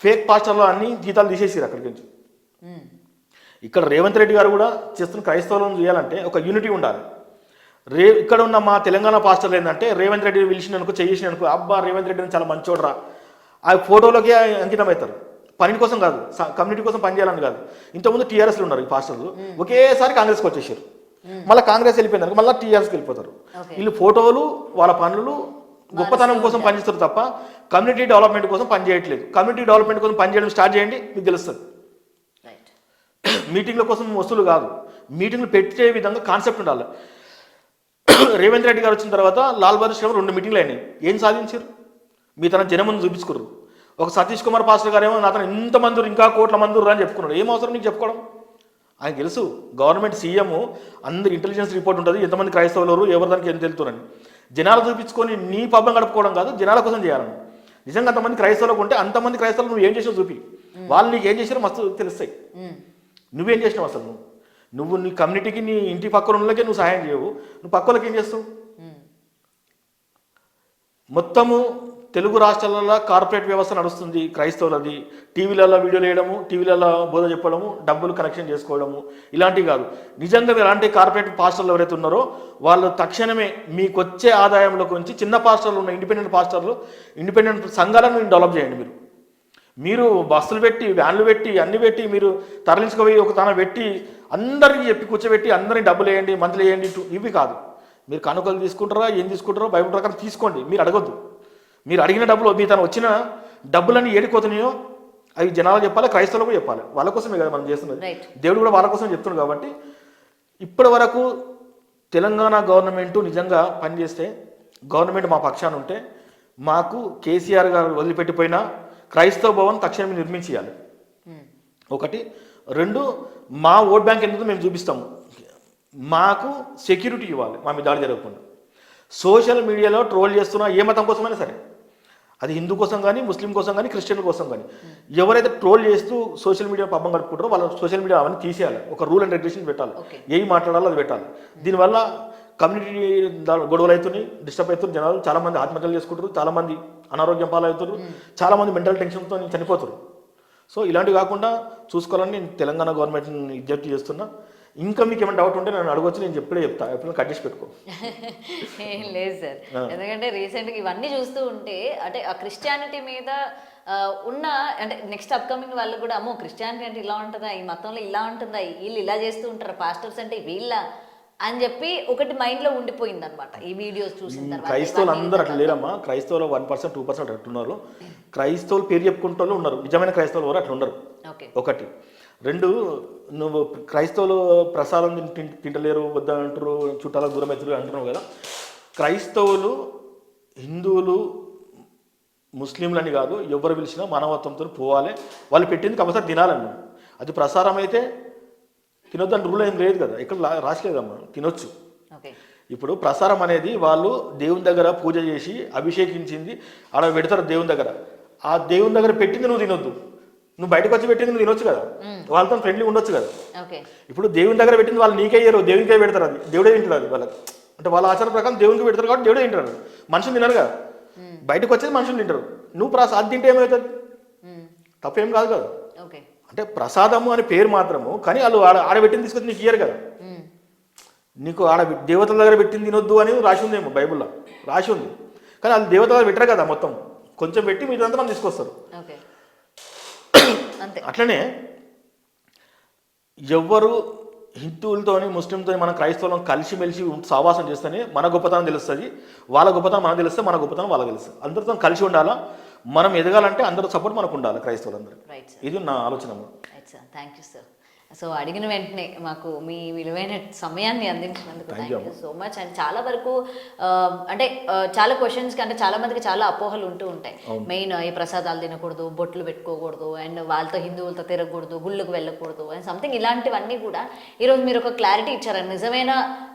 ఫేక్ పాస్టర్లో అన్ని జీతాలు తీసేసారు అక్కడికి నుంచి. ఇక్కడ రేవంత్ రెడ్డి గారు కూడా చేస్తున్న క్రైస్తవులను చేయాలంటే ఒక యూనిటీ ఉండాలి. ఇక్కడ ఉన్న మా తెలంగాణ పాస్టర్లు ఏంటంటే రేవంత్ రెడ్డి పిలిచిననుకో చేసిననుకో, అబ్బా రేవంత్ రెడ్డి అని చాలా మంచోడరా, ఆ ఫోటోలోకి అంకితం అవుతారు. పని కోసం కాదు, కమ్యూనిటీ కోసం పనిచేయాలని కాదు. ఇంతకుముందు టీఆర్ఎస్లు ఉన్నారు ఈ పాస్టర్లు, ఒకేసారి కాంగ్రెస్కి వచ్చేసారు. మళ్ళీ కాంగ్రెస్ వెళ్ళిపోయింది, మళ్ళీ టీఆర్ఎస్కి వెళ్ళిపోతారు. వీళ్ళు ఫోటోలు వాళ్ళ పనులు గొప్పతనం కోసం పనిచేస్తారు తప్ప కమ్యూనిటీ డెవలప్మెంట్ కోసం పనిచేయట్లేదు. కమ్యూనిటీ డెవలప్మెంట్ కోసం పనిచేయడం స్టార్ట్ చేయండి, మీకు తెలుస్తుంది. మీటింగ్ల కోసం వస్తువులు కాదు, మీటింగ్లు పెట్టే విధంగా కాన్సెప్ట్ ఉండాలి. రేవంత్ రెడ్డి గారు వచ్చిన తర్వాత లాల్ బహదూర్ శాస్త్రి 2 మీటింగ్లు అయినాయి. ఏం సాధించారు? మీ తన జనం ముందు చూపించుకోరు. ఒక సతీష్ కుమార్ పాస్టర్ గారు ఏమో నాతను ఇంతమంది ఇంకా కోట్ల మంది అని చెప్పుకున్నాడు. ఏం అవసరం నీకు చెప్పుకోవడం? ఆయన తెలుసు గవర్నమెంట్ సీఎం అందరు ఇంటెలిజెన్స్ రిపోర్ట్ ఉంటుంది, ఎంతమంది క్రైస్తవులు ఎవరి దానికి ఎంత తెలుతున్నారని. జనాలు చూపించుకొని నీ పబ్బం గడుపుకోవడం కాదు, జనాల కోసం చేయాలని. నిజంగా అంతమంది క్రైస్తవులకు ఉంటే అంతమంది క్రైస్తవులు నువ్వు ఏం చేసావు చూపి, వాళ్ళు నీకు ఏం చేసారో మస్తు తెలుస్తాయి. నువ్వేం చేసినావు అసలు? నువ్వు నీ కమ్యూనిటీకి నీ ఇంటి పక్కన ఉన్నకే నువ్వు సహాయం చేయవు, నువ్వు పక్క వాళ్ళకి ఏం చేస్తావు? మొత్తము తెలుగు రాష్ట్రాలలో కార్పొరేట్ వ్యవస్థ నడుస్తుంది క్రైస్తవులది. టీవీలలో వీడియోలు వేయడము, టీవీలలో బోధ చెప్పడము, డబ్బులు కనెక్షన్ చేసుకోవడము, ఇలాంటివి కాదు. నిజంగా ఎలాంటి కార్పొరేట్ పాస్టర్లు ఎవరైతే ఉన్నారో వాళ్ళు తక్షణమే మీకు వచ్చే ఆదాయంలోకి నుంచి చిన్న పాస్టర్లు ఉన్న ఇండిపెండెంట్ పాస్టర్లు, ఇండిపెండెంట్ సంఘాలను డెవలప్ చేయండి. మీరు మీరు బస్సులు పెట్టి వ్యాన్లు పెట్టి అన్ని పెట్టి మీరు తరలించుకుపోయి ఒక తాన పెట్టి అందరికీ చెప్పి కూర్చోబెట్టి అందరినీ డబ్బులు వేయండి మంత్లీ వేయండి ఇవి కాదు. మీరు కానుకలు తీసుకుంటారా ఏం తీసుకుంటారో బైబిల్ ప్రకారం తీసుకోండి, మీరు అడగొద్దు. మీరు అడిగిన డబ్బులు మీ తను వచ్చిన డబ్బులన్నీ ఏడిపోతున్నాయో అవి జనాలకు చెప్పాలి, క్రైస్తవులకు చెప్పాలి. వాళ్ళ కోసమే కదా మనం చేస్తున్నది. దేవుడు కూడా వాళ్ళ కోసమే చెప్తున్నాడు. కాబట్టి ఇప్పటి వరకు తెలంగాణ గవర్నమెంట్ నిజంగా పనిచేస్తే, గవర్నమెంట్ మా పక్షాన ఉంటే మాకు కేసీఆర్ గారు వదిలిపెట్టిపోయినా క్రైస్తవ భవన్ తక్షణమే నిర్మించేయాలి. ఒకటి. రెండు, మా ఓట్ బ్యాంక్ ఎందుకు మేము చూపిస్తాము, మాకు సెక్యూరిటీ ఇవ్వాలి, మా మీద దాడి జరగకుండా. సోషల్ మీడియాలో ట్రోల్ చేస్తున్నా ఏ మతం కోసమైనా సరే, అది హిందూ కోసం కానీ ముస్లిం కోసం కానీ క్రిస్టియన్ కోసం కానీ ఎవరైతే ట్రోల్ చేస్తూ సోషల్ మీడియా పబ్బం గడుపుకుంటారో వాళ్ళ సోషల్ మీడియా అవన్నీ తీసేయాలి. ఒక రూల్ అండ్ రెగ్యులేషన్ పెట్టాలి, ఏవి మాట్లాడాలో అది పెట్టాలి. దీనివల్ల కమ్యూనిటీ గొడవలు అవుతున్నాయి, డిస్టర్బ్ అవుతున్నారు, జనాలు చాలామంది ఆత్మహత్యలు చేసుకుంటారు, చాలామంది అనారోగ్యం పాలవుతారు, చాలామంది మెంటల్ టెన్షన్తో చనిపోతారు. సో ఇలాంటివి కాకుండా చూసుకోవాలని నేను తెలంగాణ గవర్నమెంట్ని విజ్ఞప్తి చేస్తున్నా. ఇంకా మీకు ఏమైనా డౌట్ ఉంటే నన్ను అడగొచ్చు, నేను చెప్పుడే చెప్తా, ఎప్పుడు కట్ చేసి పెట్టుకో. ఏం లేదు సార్, ఎందుకంటే రీసెంట్గా ఇవన్నీ చూస్తూ ఉంటే అంటే ఆ క్రిస్టియానిటీ మీద ఉన్న అంటే నెక్స్ట్ అప్కమింగ్ వాళ్ళు కూడా అమ్మో క్రిస్టియానిటీ అంటే ఇలా ఉంటుందా, ఈ మతంలో ఇలా ఉంటుందా, వీళ్ళు ఇలా చేస్తూ ఉంటారు, పాస్టర్స్ అంటే వీళ్ళ అని చెప్పి ఒకటి మైండ్లో ఉండిపోయింది అనమాట ఈ వీడియోస్ చూసిన తర్వాత. క్రైస్తవులు అందరూ అట్లా లేరమ్మా. క్రైస్తవులు 1% 2% అట్లున్నారు. క్రైస్తవులు పేరు చెప్పుకుంటూ ఉన్నారు, నిజమైన క్రైస్తవులు ఎవరు అట్లా ఉండరు. ఒకటి. రెండు, నువ్వు క్రైస్తవులు ప్రసాదం తింటలేరు వద్దంటారు, చుట్టాలకు దూరం అవుతారు అంటున్నావు కదా. క్రైస్తవులు హిందువులు ముస్లింలని కాదు, ఎవరు పిలిచినా మానవత్వంతో పోవాలి. వాళ్ళు పెట్టింది కంపల్సరీ తినాలన్నా. అది ప్రసారం అయితే తినొద్దు అని రూల్ ఏం లేదు కదా, ఇక్కడ రాసలేదమ్మా, తినొచ్చు. ఇప్పుడు ప్రసారం అనేది వాళ్ళు దేవుని దగ్గర పూజ చేసి అభిషేకించింది ఆడ పెడతారు దేవుని దగ్గర. ఆ దేవుని దగ్గర పెట్టింది నువ్వు తినొద్దు, నువ్వు బయటకు వచ్చి పెట్టింది నువ్వు తినొచ్చు కదా, వాళ్ళతో ఫ్రెండ్లీ ఉండొచ్చు కదా. ఇప్పుడు దేవుని దగ్గర పెట్టింది వాళ్ళు నీకే ఇయ్యరు, దేవునికే పెడతారు, అది దేవుడే తింటారు. అది వాళ్ళకి అంటే వాళ్ళ ఆచార ప్రకారం దేవునికి పెడతారు కాబట్టి దేవుడే తింటారు. మనుషులు తినరు కదా, బయటకు వచ్చేది మనుషులు తింటారు. నువ్వు అది తింటే ఏమవుతుంది, తప్పేం కాదు కదా. అంటే ప్రసాదము అనే పేరు మాత్రము, కానీ వాళ్ళు ఆడబెట్టింది తీసుకొచ్చి నీకు ఇయ్యరు కదా. నీకు ఆడ దేవతల దగ్గర పెట్టింది తినొద్దు అని రాసి ఉందేమో బైబుల్లో, రాసి ఉంది. కానీ వాళ్ళు దేవతల దగ్గర పెట్టరు కదా, మొత్తం కొంచెం పెట్టి మీరంతా మనం తీసుకొస్తారు. అట్లనే ఎవ్వరు హిందువులతోని ముస్లింతో మన క్రైస్తవులను కలిసిమెలిసి సావాసం చేస్తేనే మన గొప్పతనం తెలుస్తుంది, వాళ్ళ గొప్పతనం మనకు తెలుస్తుంది, మన గొప్పతనం వాళ్ళకి తెలుస్తుంది. అందరితో కలిసి ఉండాలా, మనం ఎదగాలంటే అందరూ సపోర్ట్ మనకు ఉండాలి, క్రైస్తవులందరూ. ఇది నా ఆలోచన. Thank you sir. సో అడిగిన వెంటనే మాకు మీ విలువైన సమయాన్ని అందించినందుకు thank you so much. And చాలా వరకు అంటే చాలా క్వశ్చన్స్కి అంటే చాలా మందికి చాలా అపోహలు ఉంటూ ఉంటాయి. మెయిన్ ఈ ప్రసాదాలు తినకూడదు, బొట్లు పెట్టుకోకూడదు, అండ్ వాళ్ళతో హిందువులతో తిరగకూడదు, గుళ్ళకు వెళ్ళకూడదు అండ్ సంథింగ్ ఇలాంటివన్నీ కూడా ఈరోజు మీరు ఒక క్లారిటీ ఇచ్చారు. నిజమైన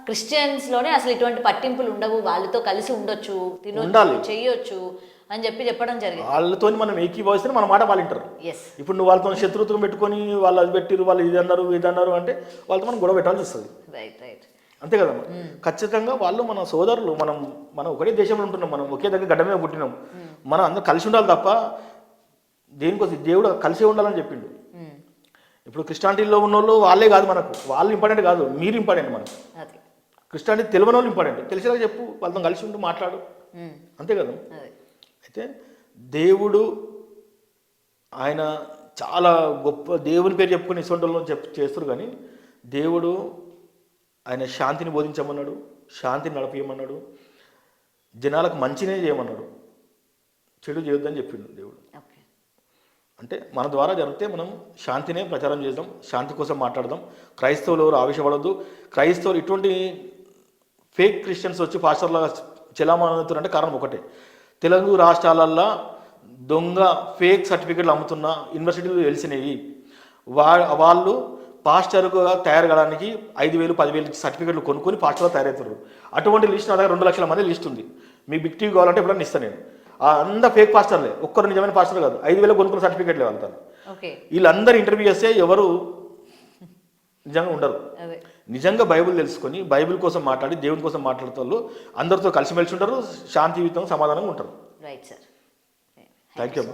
క్రిస్టియన్స్లోనే అసలు ఇటువంటి పట్టింపులు ఉండవు, వాళ్ళతో కలిసి ఉండొచ్చు, తినొచ్చు, చెయ్యొచ్చు అని చెప్పడం జరిగింది. వాళ్ళతో మనం ఏకీభవిస్తే మన మాట వాళ్ళు వింటారు. ఇప్పుడు నువ్వు వాళ్ళతో శత్రుత్వం పెట్టుకొని వాళ్ళు అది పెట్టిరు, వాళ్ళు ఇది అన్నారు అంటే వాళ్ళతో మనం గొడవ పెట్టాల్సి వస్తుంది. అంతే కదమ్మా. ఖచ్చితంగా వాళ్ళు మన సోదరులు, మనం ఒకటే దేశంలో ఉంటున్నాం, మనం ఒకే దగ్గర గడ్డ మీద పుట్టినాం, మనం అందరం కలిసి ఉండాలి తప్ప దేనికోసం దేవుడు కలిసి ఉండాలని చెప్పిండు. ఇప్పుడు క్రిస్టియానిటీలో ఉన్న వాళ్ళు వాళ్ళే కాదు మనకు, వాళ్ళు ఇంపార్టెంట్ కాదు, మీరు ఇంపార్టెంట్ మనకు. క్రిస్టియానిటీ తెలియని వాళ్ళు ఇంపార్టెంట్, తెలిసేలా చెప్పు, వాళ్ళతో కలిసి ఉంటూ మాట్లాడు, అంతే కదా. అయితే దేవుడు ఆయన చాలా గొప్ప, దేవుని పేరు చెప్పుకుని ఇసొంటలో చేస్తారు. కానీ దేవుడు ఆయన శాంతిని బోధించమన్నాడు, శాంతిని నడిపించమన్నాడు, జనాలకు మంచినే చేయమన్నాడు, చెడు చేయొద్దని చెప్పిండు దేవుడు. అంటే మన ద్వారా జరిగితే మనం శాంతినే ప్రచారం చేద్దాం, శాంతి కోసం మాట్లాడదాం. క్రైస్తవులు ఎవరు ఆవేశపడద్దు. క్రైస్తవులు ఇటువంటి ఫేక్ క్రిస్టియన్స్ వచ్చి పాస్టర్లాగా చెలామణవుతారంటే కారణం ఒకటే, తెలుగు రాష్ట్రాలల్లో దొంగ ఫేక్ సర్టిఫికెట్లు అమ్ముతున్న యూనివర్సిటీలు తెలిసినవి. వాళ్ళు పాస్టర్గా తయారు కావడానికి 5,000 10,000 సర్టిఫికెట్లు కొనుక్కొని పాస్టర్గా తయారవుతారు. అటువంటి లిస్ట్ నా దగ్గర 2 లక్షల మంది లిస్ట్ ఉంది. మీ బిగ్ టీవీ కావాలంటే ఎప్పుడన్నా ఇస్తాను నేను. అందరూ ఫేక్ పాస్టర్లే, ఒక్కరు నిజమైన పాస్టర్ కాదు. 5,000 కొనుక్కున్న సర్టిఫికెట్లే వెళ్తాను. వీళ్ళందరూ ఇంటర్వ్యూ చేస్తే ఎవరు నిజంగా ఉండరు. నిజంగా బైబిల్ తెలుసుకొని బైబిల్ కోసం మాట్లాడి దేవుని కోసం మాట్లాడుతూ వాళ్ళు అందరితో కలిసిమెలిసి ఉంటారు, శాంతియుతంగా సమాధానంగా ఉంటారు. Right sir, thank you.